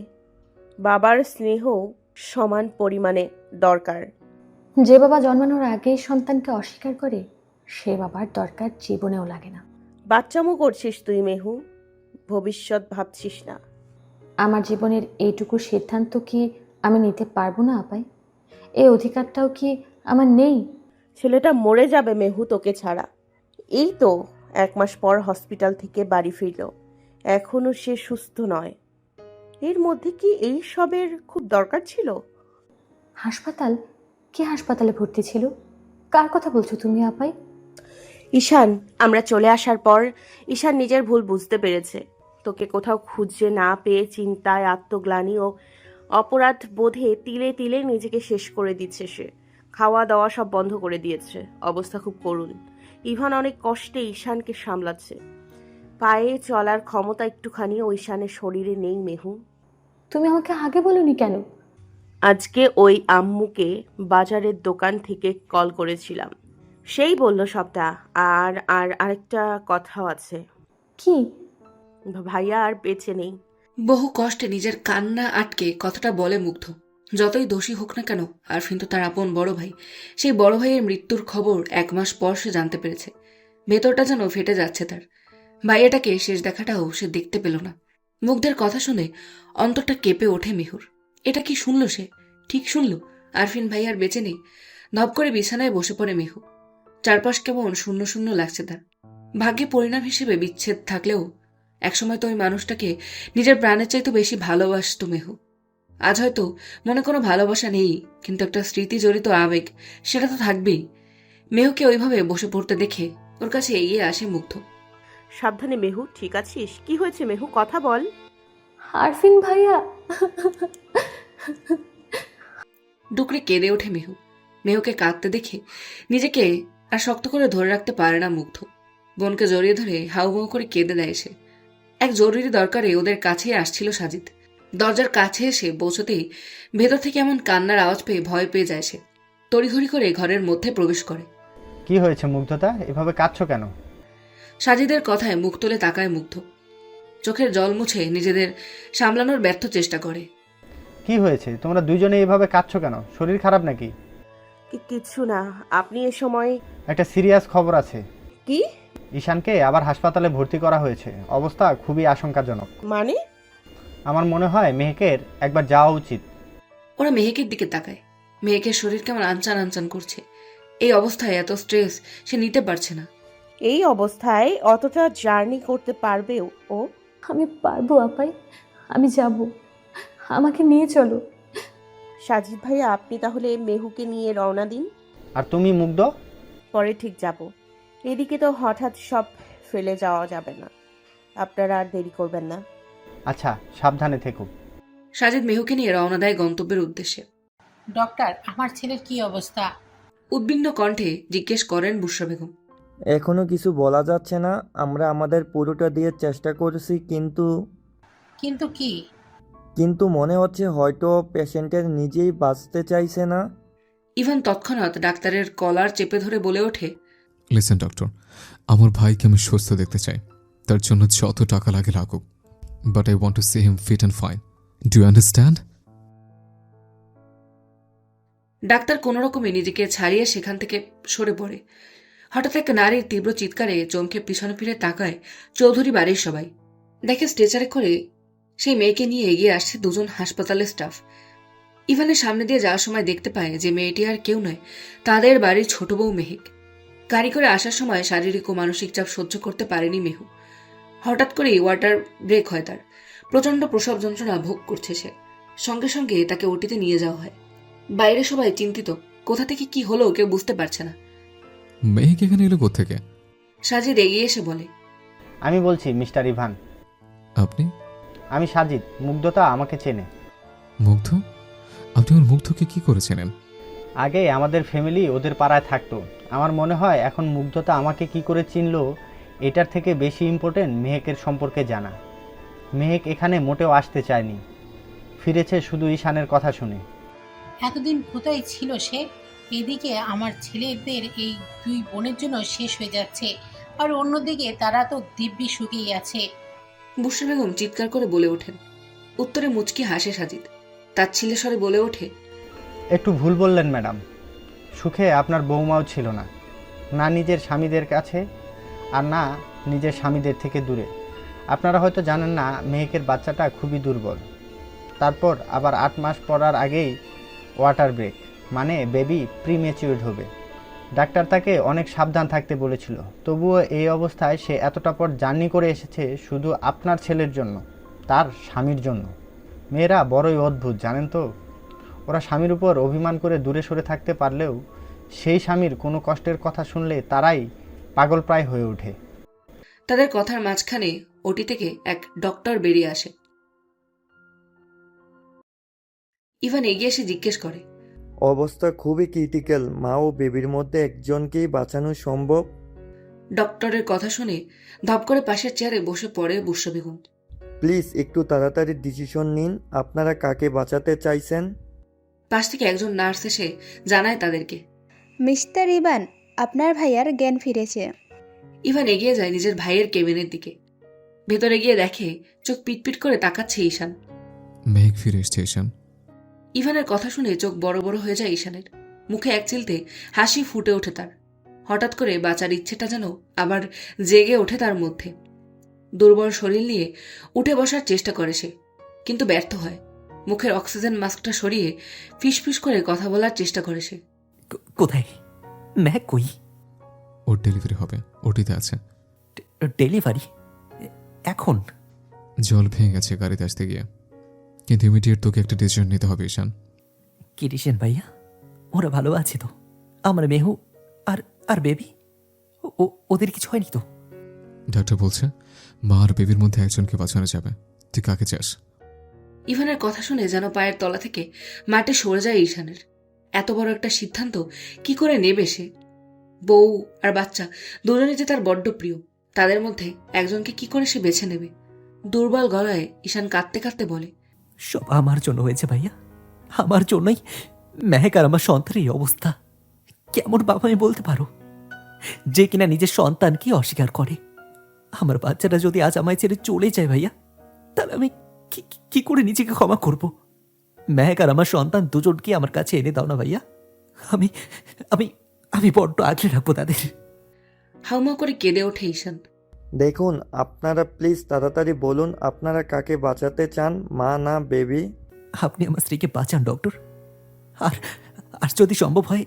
Speaker 9: বাবার স্নেহ সমান পরিমাণে দরকার।
Speaker 11: যে বাবা জন্মানোর আগেই সন্তানকে অস্বীকার করে, সে বাবার দরকার জীবনেও লাগে না।
Speaker 9: বাচ্চামো করছিস তুই মেহু, ভবিষ্যৎ ভাবছিস না।
Speaker 11: আমার জীবনের এইটুকু সিদ্ধান্ত কি আমি নিতে পারবো না আপাই? এই অধিকারটাও কি আমার নেই?
Speaker 9: ছেলেটা মরে যাবে মেহু তোকে ছাড়া। এই তো 1 মাস পর হসপিটাল থেকে বাড়ি ফিরল, এখনো সে সুস্থ নয়। এর মধ্যে কি এই সবের খুব দরকার ছিল?
Speaker 11: হাসপাতাল? কে হাসপাতালে ভর্তি ছিল? কার কথা বলছো তুমি আপাই?
Speaker 9: ঈশান, আমরা চলে আসার পর ঈশান নিজের ভুল বুঝতে পেরেছে। তোকে কোথাও খুঁজে না পেয়ে চিন্তায়, আত্মগ্লানি ও অপরাধ বোধে তিলে তিলে নিজেকে শেষ করে দিচ্ছে সে। খাওয়া দাওয়া সব বন্ধ করে দিয়েছে। অবস্থা খুব করুণ। ইভান অনেক কষ্টে ঈশানকে সামলাচ্ছে। পায়ে চলার ক্ষমতা একটুখানি ওই ঈশানের শরীরে নেই মেহু।
Speaker 11: তুমি আমাকে আগে বলোনি কেন?
Speaker 9: আজকে ওই আম্মুকে বাজারের দোকান থেকে কল করেছিলাম, সেই বলল সবটা। আর আর আরেকটা কথাও আছে।
Speaker 11: কি?
Speaker 9: ভাইয়া আর বেঁচে নেই।
Speaker 4: বহু কষ্টে নিজের কান্না আটকে কথাটা বলে মুগ্ধ। যতই দোষী হোক না কেন, আরফিন তো তার আপন বড় ভাই। সেই বড় ভাইয়ের মৃত্যুর খবর 1 মাস পর সে জানতে পেরেছে। ভেতরটা যেন ফেটে যাচ্ছে তার। ভাইয়াটাকে শেষ দেখাটাও সে দেখতে পেল না। মুগ্ধের কথা শুনে অন্তরটা কেঁপে ওঠে মেহুর। এটা কি শুনল সে? ঠিক শুনল, আরফিন ভাই আর বেঁচে নেই। ধপ করে বিছানায় বসে পড়ে মেহু। চারপাশ কেমন শূন্য শূন্য লাগছে তার। ভাগ্যে পরিণাম হিসেবে বিচ্ছেদ থাকলেও একসময় তো ওই মানুষটাকে নিজের প্রাণের চাইতে বেশি ভালোবাসত মেহু। আজ হয়তো মনে কোনো ভালোবাসা নেই, কিন্তু একটা স্মৃতি জড়িত আবেগ সেটা তো থাকবেই। মেহুকে ওইভাবে বসে পড়তে দেখে ওর কাছে এগিয়ে আসে মুগ্ধ।
Speaker 9: সাবধানে মেহু, ঠিক আছিস? কি হয়েছে মেহু, কথা বল।
Speaker 11: আরফিন ভাইয়া।
Speaker 4: ডুকরে কেঁদে ওঠে মেহু। মেহুকে কাঁদতে দেখে নিজেকে আর শক্ত করে ধরে রাখতে পারে না মুগ্ধ। বোনকে জড়িয়ে ধরে হাউমাউ করে কেঁদে দেয় সে। এক জরুরি দরকারে ওদের কাছেই আসছিল সাজিদ। দরজার কাছে এসে পৌঁছতেই ভেতর থেকে এমন কান্নার আওয়াজ পেয়ে ভয় পেয়ে যায় সে। তড়িঘড়ি করে ঘরের মধ্যে প্রবেশ করে।
Speaker 15: কি হয়েছে মুগ্ধতা, এভাবে কাঁদছো কেন?
Speaker 4: সাজিদের কথায় মুখ তুলে তাকায় মুগ্ধ। চোখের জল মুছে নিজেদের সামলানোর ব্যর্থ চেষ্টা করে।
Speaker 15: কি হয়েছে, তোমরা দুইজনে এভাবে কাঁদছো কেন? শরীর খারাপ নাকি?
Speaker 9: কিছু না। আপনি এ সময়?
Speaker 15: একটা সিরিয়াস খবর আছে।
Speaker 9: কি?
Speaker 15: ঈশানকে আবার হাসপাতালে ভর্তি করা হয়েছে। অবস্থা খুবই আশঙ্কাজনক।
Speaker 9: মানে?
Speaker 15: আমার মনে হয় মেহেকের একবার যাওয়া উচিত।
Speaker 4: ওরা মেহেকের দিকে তাকায়। মেহেকের শরীর কেমন আনচান আনচান করছে। এই অবস্থায় এত স্ট্রেস সে নিতে পারছে না।
Speaker 9: এই অবস্থায় অতটা জার্নি করতে পারবে ও?
Speaker 11: আমি পারবো আপাই, আমি যাব, আমাকে নিয়ে চলো।
Speaker 9: সাজিদ ভাইয়া, আপনি তাহলে মেহুকে নিয়ে রওনা দিন।
Speaker 15: আর তুমি মুগ্ধ?
Speaker 9: পরে ঠিক যাব। এদিকে তো হঠাৎ সব ফেলে যাওয়া যাবে না। আপনারা আর দেরি করবেন না।
Speaker 15: আচ্ছা, সাবধানে থেকো।
Speaker 4: সাজিদ মেহুকে নিয়ে রওনা দেয় গন্তব্যের উদ্দেশ্যে।
Speaker 12: ডক্টর, আমার ছেলের কি অবস্থা?
Speaker 4: উদ্বিগ্ন কণ্ঠে জিজ্ঞেস করেন বুশরা বেগম।
Speaker 16: এখনো কিছু বলা যাচ্ছে না। আমরা আমাদের পুরোটা দিয়ে চেষ্টা করছি,
Speaker 12: কিন্তু কি?
Speaker 16: কিন্তু মনে হচ্ছে হয়তো পেশেন্টের নিজেই বাঁচতে চাইছে না।
Speaker 4: ইভান তৎক্ষণাৎ ডাক্তারের কলার চেপে ধরে বলে ওঠে,
Speaker 8: লিসেন ডক্টর, আমার ভাইকে আমি সুস্থ দেখতে চাই। তার জন্য যত টাকা লাগে লাগুক, but I want to see him fit and fine. Do you understand?
Speaker 4: ডাক্তার কোনো রকমে নিজেকে ছাড়িয়ে সেখান থেকে সরে পড়ে। হঠাৎ এক নারীর তীব্র চিৎকারে চমকে পিছনে ফিরে তাকায় চৌধুরী বাড়ির সবাই। দেখে স্ট্রেচারে করে সেই মেয়েকে নিয়ে এগিয়ে আসছে দুজন হাসপাতালের স্টাফ। ইভানের সামনে দিয়ে যাওয়ার সময় দেখতে পায় যে মেয়েটি আর কেউ নয়, তাদের বাড়ির ছোট বউ মেহেক। গাড়ি করে আসার সময় শারীরিক ও মানসিক চাপ সহ্য করতে পারেনি মেহু। হঠাৎ করেই ওয়াটার ব্রেক হয় তার। প্রচণ্ড প্রসব যন্ত্রণা ভোগ করছে সে। সঙ্গে সঙ্গে তাকে ওটিতে নিয়ে যাওয়া হয়। বাইরে সবাই চিন্তিত, কোথা থেকে কি হলো কেউ বুঝতে পারছে না।
Speaker 8: মেহেক এখানে এলো কোত্থেকে?
Speaker 4: সাজিদ এগিয়ে এসে বলে,
Speaker 15: আমি বলছি মিস্টার ইভান।
Speaker 8: আপনি?
Speaker 15: আমি সাজিদ। মুগ্ধতা আমাকে চেনে।
Speaker 8: মুগ্ধ? আপনি আমার মুগ্ধকে কি করে চেনেন?
Speaker 15: আগে আমাদের ফ্যামিলি ওদের পাড়ায় থাকতো। আমার মনে হয় এখন মুগ্ধতা আমাকে কি করে চিনলো এটার থেকে বেশি ইম্পর্টেন্ট মেহেকের সম্পর্কে জানা। মেহেক এখানে মোটেও আসতে চায়নি, ফিরেছে শুধু ঈশানের কথা শুনে।
Speaker 12: এতদিন কোথায় ছিল সে? এদিকে আমার ছেলেদের এই দুই বোনের জন্য শেষ হয়ে যাচ্ছে, আর অন্যদিকে তারা তো দিব্যি শুকিয়ে আছে।
Speaker 4: বুশরা বেগম চিৎকার করে বলে ওঠেন। উত্তরে মুচকি হাসে সাজিদ। তার ছেলে স্বরে বলে ওঠে,
Speaker 15: একটু ভুল বললেন ম্যাডাম। সুখে আপনার বৌমাও ছিল না, না নিজের স্বামীদের কাছে আর না নিজের স্বামীদের থেকে দূরে। আপনারা হয়তো জানেন না মেহেকের বাচ্চাটা খুবই দুর্বল। তারপর আবার 8 মাস পড়ার আগেই ওয়াটার ব্রেক, মানে বেবি প্রিমেচিউরড হবে। ডাক্তার তাকে অনেক সাবধান থাকতে বলেছিল, তবুও এই অবস্থায় সে এতটা পর জার্নি করে এসেছে শুধু আপনার ছেলের জন্য, তার স্বামীর জন্য। মেয়েরা বড়ই অদ্ভুত জানেন তো। ওরা স্বামীর উপর অভিমান করে দূরে সরে থাকতে পারলেও সেই স্বামীর কোনো কষ্টের কথা শুনলে তারাই পাগলপ্রায় হয়ে ওঠে।
Speaker 4: তাদের কথার মাঝখানে ওটি থেকে এক ডক্টর বেরিয়ে আসে। ইভান এগিয়ে এসে জিজ্ঞেস করে,
Speaker 16: অবস্থা খুবই ক্রিটিক্যাল। মা ও বেবির মধ্যে একজনকেই বাঁচানো সম্ভব?
Speaker 4: ডক্টরের কথা শুনে ধপ করে পাশের চেয়ারে বসে পড়ে বুশরা বেগম।
Speaker 16: প্লিজ একটু তাড়াতাড়ি ডিসিশন নিন, আপনারা কাকে বাঁচাতে চাইছেন?
Speaker 4: পাশ থেকে একজন নার্স এসে জানায় তাদেরকে,
Speaker 17: মিস্টার ইভান, আপনার ভাইয়ার জ্ঞান ফিরেছে।
Speaker 4: ইভান এগিয়ে যায় নিজের ভাইয়ের কেবিনের দিকে। ভেতরে গিয়ে দেখে চোখ পিটপিট করে তাকাচ্ছে ঈশান।
Speaker 8: মেহেক ফিরে এসছে ঈশান।
Speaker 4: ইভানের কথা শুনে চোখ বড় বড় হয়ে যায় ঈশানের। মুখে এক চিলতে হাসি ফুটে ওঠে তার। হঠাৎ করে বাঁচার ইচ্ছেটা যেন আবার জেগে ওঠে তার মধ্যে। দুর্বল শরীর নিয়ে উঠে বসার চেষ্টা করে সে, কিন্তু ব্যর্থ হয়। মুখের অক্সিজেন মাস্কটা সরিয়ে ফিসফিস করে কথা বলার চেষ্টা করে সে।
Speaker 5: কোথায়? মেহেক কই?
Speaker 8: ওর ডেলিভারি হবে, ওটিতে আছে।
Speaker 5: ডেলিভারি? এখন?
Speaker 8: জল ভেঙে গেছে গাড়িতে আসতে গিয়ে, কিন্তু ইমিডিয়েট তোকে একটা ডিসিশন নিতে হবে ঈশান।
Speaker 5: কি ডিসিশন ভাইয়া? ওরা ভালো আছে তো? আমার মেহু আর আর বেবি, ওদের কিছু হয়নি তো?
Speaker 8: ডাক্তার বলছে মা আর বেবির মধ্যে একজনকে বাঁচানো যাবে। তুই কাকে চাস?
Speaker 4: ইভানের কথা শুনে যেন পায়ের তলা থেকে মাটি সরে যায় ঈশানের। এত বড় একটা সিদ্ধান্ত কি করে নেবে সে? বউ আর বাচ্চা দুজনে যে তার বড্ড প্রিয়, তাদের মধ্যে একজনকে কি করে সে বেছে নেবে? দুর্বল গলায় ঈশান কাঁদতে কাঁদতে বলে,
Speaker 5: সব আমার জন্য হয়েছে ভাইয়া, আমার জন্যই মেহেক আর আমার সন্তানের এই অবস্থা। কেমন বাবা আমি বলতে পারো, যে কিনা নিজের সন্তানকে অস্বীকার করে। আমার বাচ্চাটা যদি আজ আমায় ছেড়ে চলে যায় ভাইয়া, তাহলে আমি কি করে নিজেকে ক্ষমা করব? মেহেক আর আমার সন্তান দুজনকে আমার কাছে এনে দাও না ভাইয়া। আমি আমি আমি বড্ড আগলে রাখবো তাদের।
Speaker 4: হাউমা করে কেঁদে ওঠে ঈশান।
Speaker 16: দেখুন, আপনারা প্লিজ তাড়াতাড়ি বলুন আপনারা কাকে বাঁচাতে চান, মা না বেবি?
Speaker 5: আপনি আমার স্ত্রীকে বাঁচান ডক্টর, আর আর যদি সম্ভব হয়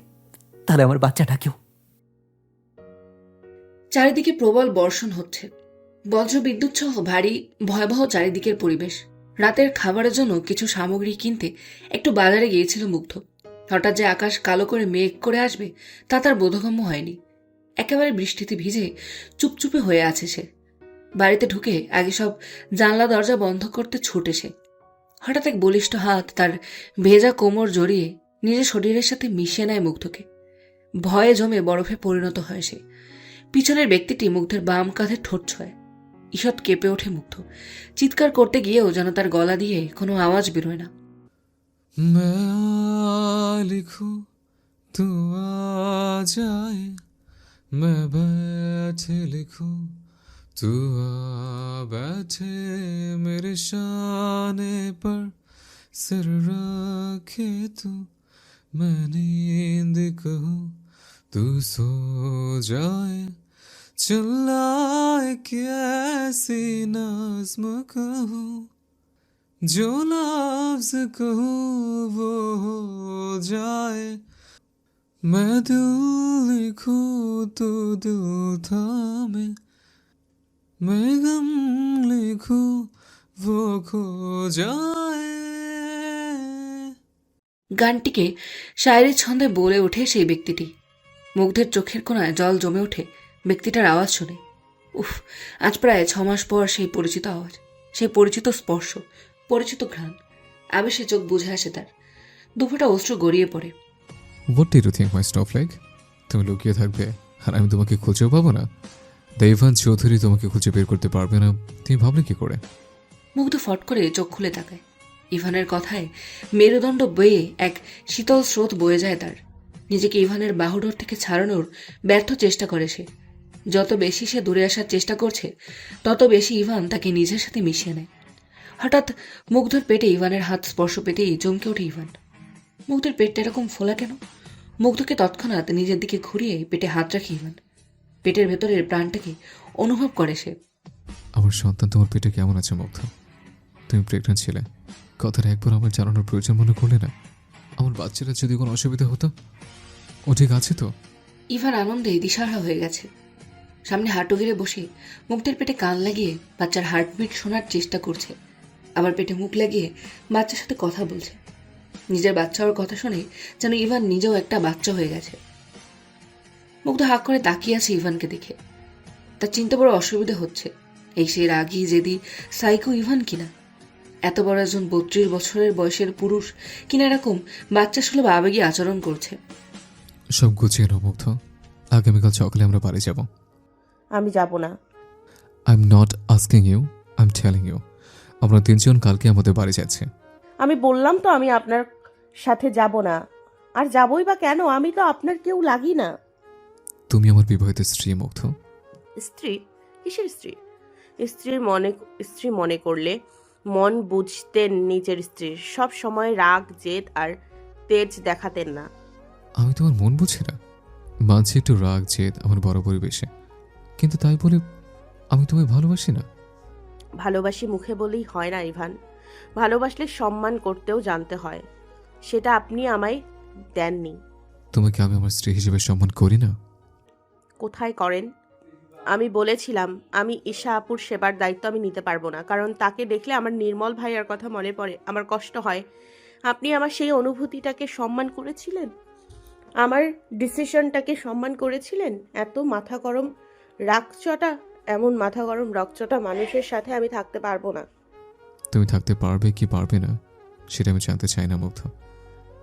Speaker 5: তাহলে আমার বাচ্চাটাকেও।
Speaker 4: চারিদিকে প্রবল বর্ষণ হচ্ছে, বজ্র বিদ্যুৎ সহ ভারী ভয়াবহ চারিদিকের পরিবেশ। রাতের খাবারের জন্য কিছু সামগ্রী কিনতে একটু বাজারে গিয়েছিল মুগ্ধ। হঠাৎ যে আকাশ কালো করে মেঘ করে আসবে তা তার বোধগম্য হয়নি। একেবারে বৃষ্টিতে ভিজে চুপচুপে হয়ে আছে সে। বাড়িতে ঢুকে আগে সব জানলা দরজা বন্ধ করতে ছুটে সে। হঠাৎ এক বলিষ্ঠ হাত তার ভেজা কোমর জড়িয়ে নিজের শরীরের সাথে মিশিয়ে নেয় মুগ্ধকে। ভয়ে জমে বরফে পরিণত হয় সে। পিছনের ব্যক্তিটি মুগ্ধের বাম কাঁধে ঠোঁট ছোঁয়। ঈষৎ কেঁপে ওঠে মুগ্ধ। চিৎকার করতে গিয়েও যেন তার গলা দিয়ে কোনো আওয়াজ বেরোয় না।
Speaker 8: লিখু তু আ যায়, मैं बैठे लिखूं तू आ बैठे मेरे शाने पर सिर रखे तू मैं नींद कहूँ तू सो जाए चिल्लाए कि ऐसी नज़्म कहूँ जो लफ्ज़ कहूँ वो हो जाए मैं दिल लिखूँ तो दिल थामे मैं गम लिखूँ वो खो जाए।
Speaker 4: গানটিকে শায়েরি ছন্দে বলে ওঠে সেই ব্যক্তিটি। মুগ্ধের চোখের কোণায় জল জমে ওঠে ব্যক্তিটার আওয়াজ শুনে। উফ, আজ প্রায় 6 মাস পর সেই পরিচিত আওয়াজ, সেই পরিচিত স্পর্শ, পরিচিত ঘ্রাণ। আবেশে চোখ বুঝে আসে তার, দুফোঁটা অশ্রু গড়িয়ে পড়ে।
Speaker 8: What do you think my snowflake? তুমি লুকিয়ে থাকবে আর আমি তোমাকে খুঁজেও পাবো না? দেবান চৌধুরী তোমাকে খুঁজে বের করতে পারবে না, তুমি ভাবলে কি করে?
Speaker 4: মুগ্ধ ফট করে চোখ খুলে তাকায়। ইভানের কথায় মেরুদণ্ড বেয়ে এক শীতল স্রোত বয়ে যায় তার। নিজেকে ইভানের বাহুডোর থেকে ছাড়ানোর ব্যর্থ চেষ্টা করে সে। যত বেশি সে দূরে আসার চেষ্টা করছে তত বেশি ইভান তাকে নিজের সাথে মিশিয়ে নেয়। হঠাৎ মুগ্ধর পেটে ইভানের হাত স্পর্শ পেতেই চমকে ওঠে ইভান। মুগ্ধের পেটটা এরকম ফোলা কেন? মুগ্ধকে তৎক্ষণাৎ নিজের দিকে ঘুরিয়ে পেটে হাত রাখে ইভান। পেটের ভেতরের প্রাণটাকে অনুভব করে সে।
Speaker 8: আমার সন্তান তোমার পেটে কেমন আছে মুগ্ধ? তুমি প্রেগনেন্ট ছিলে, কথাটা একবার আমার জানানোর প্রয়োজন মনে করলে না? আমার বাচ্চারা যদি কোনো অসুবিধা হতো, ও ঠিক আছে তো?
Speaker 4: ইভান আনন্দে দিশাহারা হয়ে গেছে। সামনে হাঁটু গেড়ে বসে মুগ্ধের পেটে কান লাগিয়ে বাচ্চার হার্টবিট শোনার চেষ্টা করছে, আবার পেটে মুখ লাগিয়ে বাচ্চার সাথে কথা বলছে। নিজের বাচ্চা ওর কথা শুনে যেন ইভান নিজেও একটা বাচ্চা হয়ে গেছে। মুগ্ধ হাঁক করে তাকিয়ে আছে ইভানকে দেখে। তার চিন্তা বড় অসুবিধা হচ্ছে, এই সেই রাগী জেদি সাইকো ইভান কিনা, এত বড় একজন 32 বছরের বয়সের পুরুষ কিনা এরকম বাচ্চা সুলভ আবেগী আচরণ করছে।
Speaker 8: সব গুছিয়ে নাও মুগ্ধ, আগামীকাল সকালে আমরা বাড়ি যাব।
Speaker 9: আমি যাব না।
Speaker 8: I am not asking you, I am telling you. আমরা 3 জন কালকে আমাদের বাড়ি যাচ্ছি।
Speaker 9: আমি বললাম তো আমি আপনার সাথে যাব না। আর যাবই বা কেন? আমি তো আপনার কেউ লাগি না।
Speaker 8: তুমি আমার বিবাহিত স্ত্রী মুগ্ধ।
Speaker 9: স্ত্রী? কিসের স্ত্রী? স্ত্রী মনে করলে মন বুঝতেন নিজের স্ত্রীর। সব সময় রাগ জেদ আর তেজ দেখাতেন না।
Speaker 8: আমি তোমার মন বুঝি না? মাঝে একটু রাগ জেদ আমার বরাবরই বেশি, কিন্তু তাই বলে আমি তোমায় ভালোবাসি না।
Speaker 9: ভালোবাসি মুখে বলেই হয় না ইভান, ভালোবাসলে সম্মান করতেও জানতে হয়। সেটা আপনি আমায় দেননি।
Speaker 8: তোমাকে আমি আমার স্ত্রী হিসেবে সম্মান করি না?
Speaker 9: কোথায় করেন? আমি বলেছিলাম আমি ঈশা আপুর সেবার দায়িত্ব আমি নিতে পারবো না, কারণ তাকে দেখলে আমার নির্মল ভাইয়ার কথা মনে পড়ে, আমার কষ্ট হয়। আপনি আমার সেই অনুভূতিটাকে সম্মান করেছিলেন, আমার ডিসিশনটাকে সম্মান করেছিলেন। এত মাথা গরম রাগচটা, এমন মাথা গরম রকচটা মানুষের সাথে আমি থাকতে পারবো না।
Speaker 8: তুমি থাকতে পারবে কি পারবে না সেটা আমি জানতে চাই না মুগ্ধ।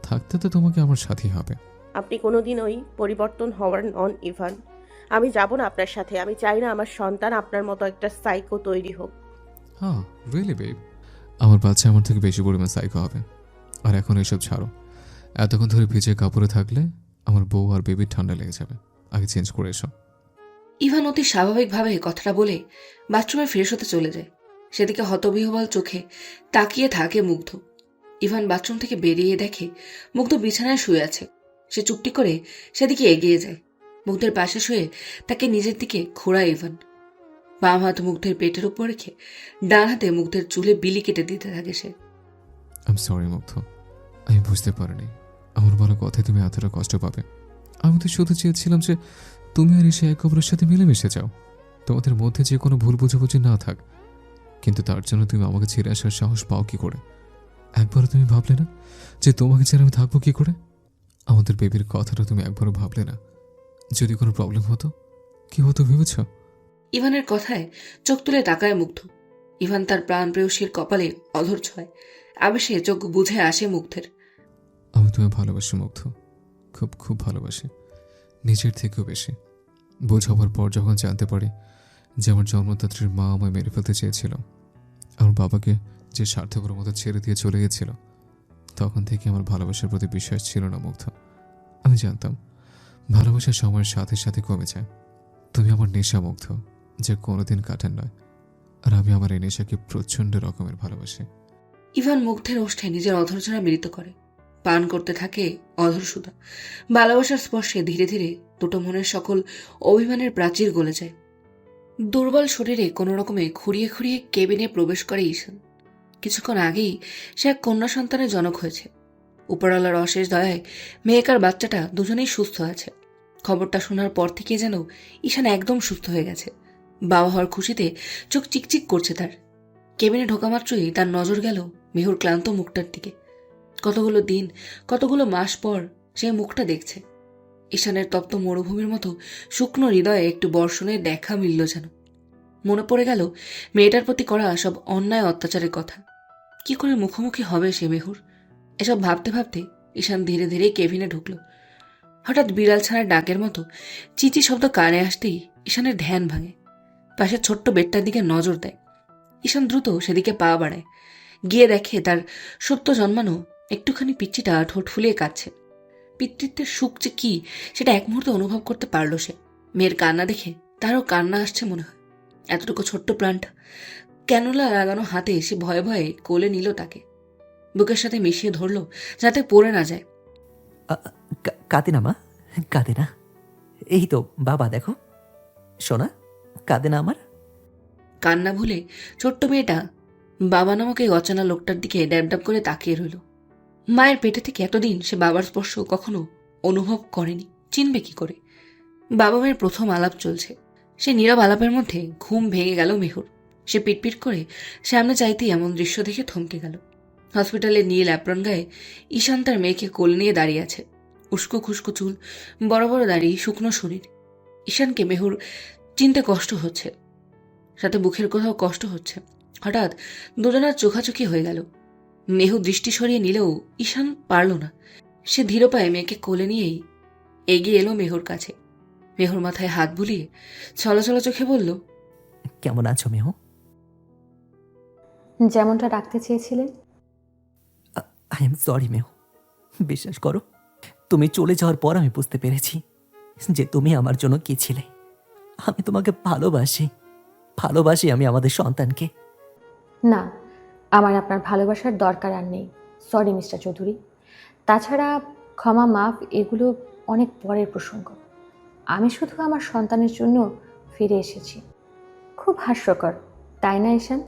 Speaker 8: থাকতে তো তোমাকে আমার সাথী হবে।
Speaker 9: আপনি কোনোদিন ওই পরিবর্তন হওয়ার নন ইভান। আমি যাব না আপনার সাথে। আমি চাই না আমার সন্তান আপনার মতো একটা সাইকো তৈরি হোক।
Speaker 8: হ্যাঁ, রিয়েলি বেব, আমার বাচ্চা আমার থেকে বেশি পরিমাণ সাইকো হবে। আর এখন এসব ছাড়ো, এতক্ষণ ধরে ভিজে কাপড়ে থাকলে আমার বউ আর বেবির ঠান্ডা লেগে যাবে। আগে চেঞ্জ করে এসো।
Speaker 4: ইভান অতি স্বাভাবিকভাবে কথাটা বলে বাথরুমে ফ্রেশ হতে চলে যায়। সেদিকে হতবিহ্বল চোখে তাকিয়ে থাকে মুগ্ধ। ইভান বাথরুম থেকে বেরিয়ে দেখে মুগ্ধ বিছানায় শুয়ে আছে। সে চুপটি করে সেদিকে এগিয়ে যায়। মুগ্ধের পাশে শুয়ে তাকে নিজের দিকে ঘোরায় ইভান। বাম হাত মুগ্ধের পেটের উপর রেখে ডান হাতে মুগ্ধের চুলে বিলি কেটে দিতে থাকে সে।
Speaker 8: আই এম সরি মুগ্ধ, আমি বুঝতে পারিনি আমার বলা কথায় তুমি এতটা কষ্ট পাবে। আমি তো শুধু চেয়েছিলাম যে তুমি আর এসে এক অপরের সাথে মিলেমিশে যাও, তোমাদের মধ্যে যে কোনো ভুল বুঝাবুঝি না থাক। কিন্তু তার জন্য তুমি আমাকে ছেড়ে আসার সাহস পাও কি করে? একবারও তুমি ভাবলে না যে তোমাকে ছেড়ে আমি থাকবো কি করে? আমাদের বেবির কথাটা তুমি একবারও ভাবলে না? যদি কোনো প্রবলেম হতো কি হতো ভেবেছ?
Speaker 4: ইভানের কথায় চোখ তুলে তাকায় মুগ্ধ। ইভান তার প্রাণ প্রেয়সীর কপালে অধর ছয়। আবেশে চোখ বুঝে আসে মুগ্ধের।
Speaker 8: আমি তোমায় ভালোবাসি মুগ্ধ, খুব খুব ভালোবাসি, নিজের থেকেও বেশি। বোঝ হওয়ার পর যখন জানতে পারি যে আমার জন্মদাত্রীর মা আমায় মেরে ফেলতে চেয়েছিল, আমার বাবাকে যে স্বার্থপর মতো ছেড়ে দিয়ে চলে গেছিল, তখন থেকে আমার ভালোবাসার প্রতি বিশ্বাস ছিল না মুগ্ধ। আমি জানতাম ভালোবাসার সময়ের সাথে সাথে কমে যায়। তুমি আমার নেশা মুগ্ধ, যে কোনোদিন কাটার নয়। আর আমি আমার এই নেশাকে প্রচণ্ড রকমের ভালোবাসি।
Speaker 4: ইভান মুগ্ধের ওষ্ঠে নিজের অধরচনা মিলিত করে, পান করতে থাকে অধর সুধা। ভালোবাসার স্পর্শে ধীরে ধীরে দুটো মনের সকল অভিমানের প্রাচীর গলে যায়। দুর্বল শরীরে কোনো রকমে খুঁড়িয়ে খুঁড়িয়ে কেবিনে প্রবেশ করে ঈশান। কিছুক্ষণ আগেই সে এক কন্যা সন্তানের জনক হয়েছে। উপরওয়ালার অশেষ দয়ায় মেয়েকার বাচ্চাটা দুজনেই সুস্থ আছে। খবরটা শোনার পর থেকে যেন ঈশান একদম সুস্থ হয়ে গেছে। বাবা হওয়ার খুশিতে চোখ চিকচিক করছে তার। কেবিনে ঢোকা মাত্রই তার নজর গেল মেহুর ক্লান্ত মুখটার দিকে। কতগুলো দিন, কতগুলো মাস পর সে মুখটা দেখছে। ঈশানের তপ্ত মরুভূমির মতো শুকনো হৃদয়ে একটু বর্ষণের দেখা মিলল যেন। মনে পড়ে গেল মেয়েটার প্রতি করা সব অন্যায় অত্যাচারের কথা। কি করে মুখোমুখি হবে সে মেহুর? এসব ভাবতে ভাবতে ঈশান ধীরে ধীরে কেবিনে ঢুকল। হঠাৎ বিড়াল ছাড়ার ডাকের মতো চিচি শব্দ কানে আসতেই ঈশানের ধ্যান ভাঙে। পাশের ছোট্ট বেডটার দিকে নজর দেয়। ঈশান দ্রুত সেদিকে পা বাড়ায়। গিয়ে দেখে তার সদ্য জন্মানো একটুখানি পিচ্চিটা ঠোঁট ফুলিয়ে কাঁদছে। পিতৃত্বের সুখ যে কি সেটা এক মুহূর্তে অনুভব করতে পারল সে। মেয়ের কান্না দেখে তারও কান্না আসছে মনে হয়। এতটুকু ছোট্ট প্রাণটা ক্যানোলা লাগানো হাতে সে ভয়ে ভয়ে কোলে নিল তাকে। বুকের সাথে মিশিয়ে ধরল যাতে পড়ে না যায়।
Speaker 5: কাঁদে না মা, কাঁদে না। এই তো বাবা, দেখো সোনা, কাঁদে না আমার।
Speaker 4: কান্না ভুলে ছোট্ট মেয়েটা বাবা নামক এই অচেনা লোকটার দিকে ড্যাব করে তাকিয়ে রইল। মায়ের পেটে থেকে এতদিন সে বাবার স্পর্শ কখনো অনুভব করেনি, চিনবে কি করে? বাবা মায়ের প্রথম আলাপ চলছে। সে নীরব আলাপের মধ্যে ঘুম ভেঙে গেল মেহুর। সে পিটপিট করে সামনে চাইতেই এমন দৃশ্য দেখে থমকে গেল। হসপিটালে নীল অ্যাপ্রন গায়ে ঈশান তার মেয়েকে কোলে নিয়ে দাঁড়িয়ে আছে। উস্কো খুস্কো চুল, বড় বড় দাড়ি, শুকনো শরীর। ঈশানকে মেহুর চিনতে কষ্ট হচ্ছে, সাথে বুকের কোথাও কষ্ট হচ্ছে। হঠাৎ দুজনের চোখাচোখি হয়ে গেল। মেহু দৃষ্টি সরিয়ে নিলেও ঈশান পারল না। সে ধীর পায়ে মেয়েকে কোলে নিয়েই এগিয়ে এলো মেহুর কাছে। মেহুর মাথায় হাত বুলিয়ে ছলছল চোখে বলল,
Speaker 5: কেমন আছো মেহু?
Speaker 11: যেমনটা ডাকতে চেয়েছিলেন।
Speaker 5: I am sorry মেহু। বিশ্বাস করো, তুমি চলে যাওয়ার পর আমি বুঝতে পেরেছি যে তুমি আমার জন্য কি ছিলে। আমি তোমাকে ভালোবাসি আমি আমাদের সন্তানকে।
Speaker 11: না, আমার আপনার ভালোবাসার দরকার আর নেই। Sorry mister Chowdhury. তাছাড়া ক্ষমা মাফ এগুলো অনেক পরের প্রসঙ্গ। আমি শুধু আমার সন্তানের জন্য ফিরে এসেছি। খুব হাস্যকর, তাই না ঈশান?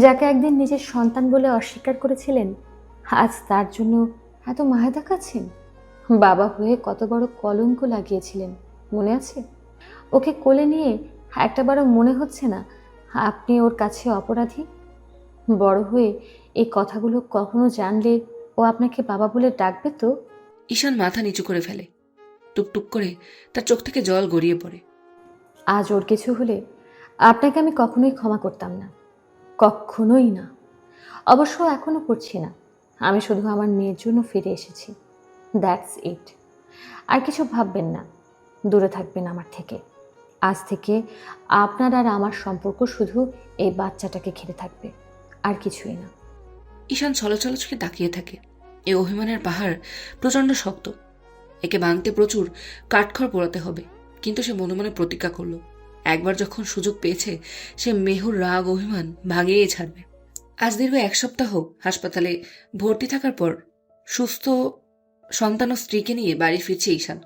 Speaker 11: যাকে একদিন নিজের সন্তান বলে অস্বীকার করেছিলেন, আজ তার জন্য এত মায়া দেখাচ্ছেন। বাবা হয়ে কত বড় কলঙ্ক লাগিয়েছিলেন, মনে আছে? ওকে কোলে নিয়ে একটাবারও মনে হচ্ছে না আপনি ওর কাছে অপরাধী? বড় হয়ে এই কথাগুলো কখনো জানলে ও আপনাকে বাবা বলে ডাকবে তো?
Speaker 4: ঈশান মাথা নিচু করে ফেলে। টুকটুক করে তার চোখ থেকে জল গড়িয়ে পড়ে।
Speaker 11: আজ ওর কিছু হলে আপনাকে আমি কখনোই ক্ষমা করতাম না, কখনোই না। অবশ্য এখনও করছি না। আমি শুধু আমার মেয়ের জন্য ফিরে এসেছি, দ্যাটস ইট। আর কিছু ভাববেন না, দূরে থাকবেন আমার থেকে। আজ থেকে আপনার আর আমার সম্পর্ক শুধু এই বাচ্চাটাকে ঘিরে থাকবে, আর কিছুই না।
Speaker 4: ঈশান ছলছল চোখে তাকিয়ে থাকে। এই অভিমানের পাহাড় প্রচণ্ড শক্ত। একে ভাঙতে প্রচুর কাঠখড় পোড়াতে হবে। কিন্তু সে মনে মনে প্রতিজ্ঞা করল, একবার যখন সুযোগ পেয়েছে সে মেহুর রাগ অভিমান ভাঙিয়েই ছাড়বে। আজ দীর্ঘ 1 সপ্তাহ হাসপাতালে ভর্তি থাকার পর সুস্থ সন্তান ও স্ত্রীকে নিয়ে বাড়ি ফিরছে ঈশান।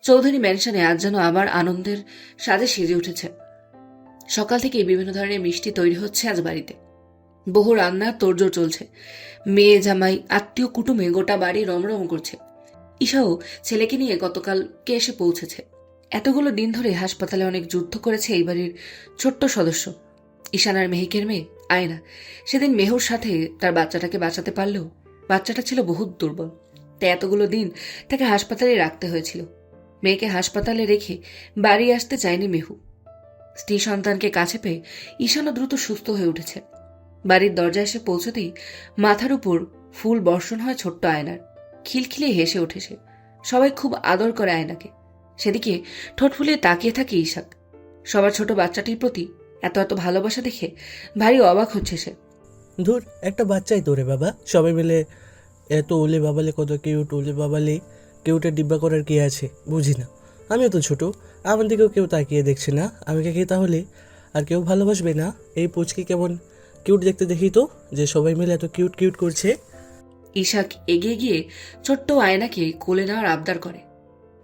Speaker 4: চৌধুরী ম্যানশনে আজ যেন আবার আনন্দের সাজে সেজে উঠেছে। সকাল থেকেই বিভিন্ন ধরনের মিষ্টি তৈরি হচ্ছে আজ বাড়িতে। বহু রান্নার তোড়জোড় চলছে। মেয়ে জামাই আত্মীয় কুটুমে গোটা বাড়ি রমরম করছে। ঈশাও ছেলেকে নিয়ে গতকালকে এসে পৌঁছেছে। এতগুলো দিন ধরে হাসপাতালে অনেক যুদ্ধ করেছে এই বাড়ির ছোট্ট সদস্য ঈশান আর মেহিকের মেয়ে আয়না। সেদিন মেহুর সাথে তার বাচ্চাটাকে বাঁচাতে পারলেও বাচ্চাটা ছিল বহুত দুর্বল, তাই এতগুলো দিন তাকে হাসপাতালে রাখতে হয়েছিল। মেয়েকে হাসপাতালে রেখে বাড়ি আসতে চায়নি মেহু। স্ত্রী সন্তানকে কাছে পেয়ে ঈশানও দ্রুত সুস্থ হয়ে উঠেছে। বাড়ির দরজায় এসে পৌঁছতেই মাথার উপর ফুল বর্ষণ হয় ছোট্ট আয়নার। খিলখিলিয়ে হেসে উঠেছে। সবাই খুব আদর করে আয়নাকে। সেদিকে ঠোঁট ফুলিয়ে তাকিয়ে থাকে ঈশাক। সবার ছোট বাচ্চাটির প্রতি এত এত ভালোবাসা দেখে ভারী অবাক হচ্ছে সে।
Speaker 13: ধুর, একটা বাচ্চাই তো রে বাবা। সবাই মিলে এত ওলে বাবালে, কত কিউট ওলে বাবালে। কিউটের ডিব্বা করার কি আছে বুঝি না।
Speaker 18: আমিও তো ছোট, আমার দিকেও কেউ তাকিয়ে দেখছে না, আমাকে কি তাহলে আর কেউ ভালোবাসবে না? এই পুচকে কেমন কিউট দেখতে দেখি তো, যে সবাই মিলে এত কিউট কিউট করছে।
Speaker 4: ঈশাক এগিয়ে গিয়ে ছোট্ট আয়নাকে কোলে নেওয়ার আবদার করে।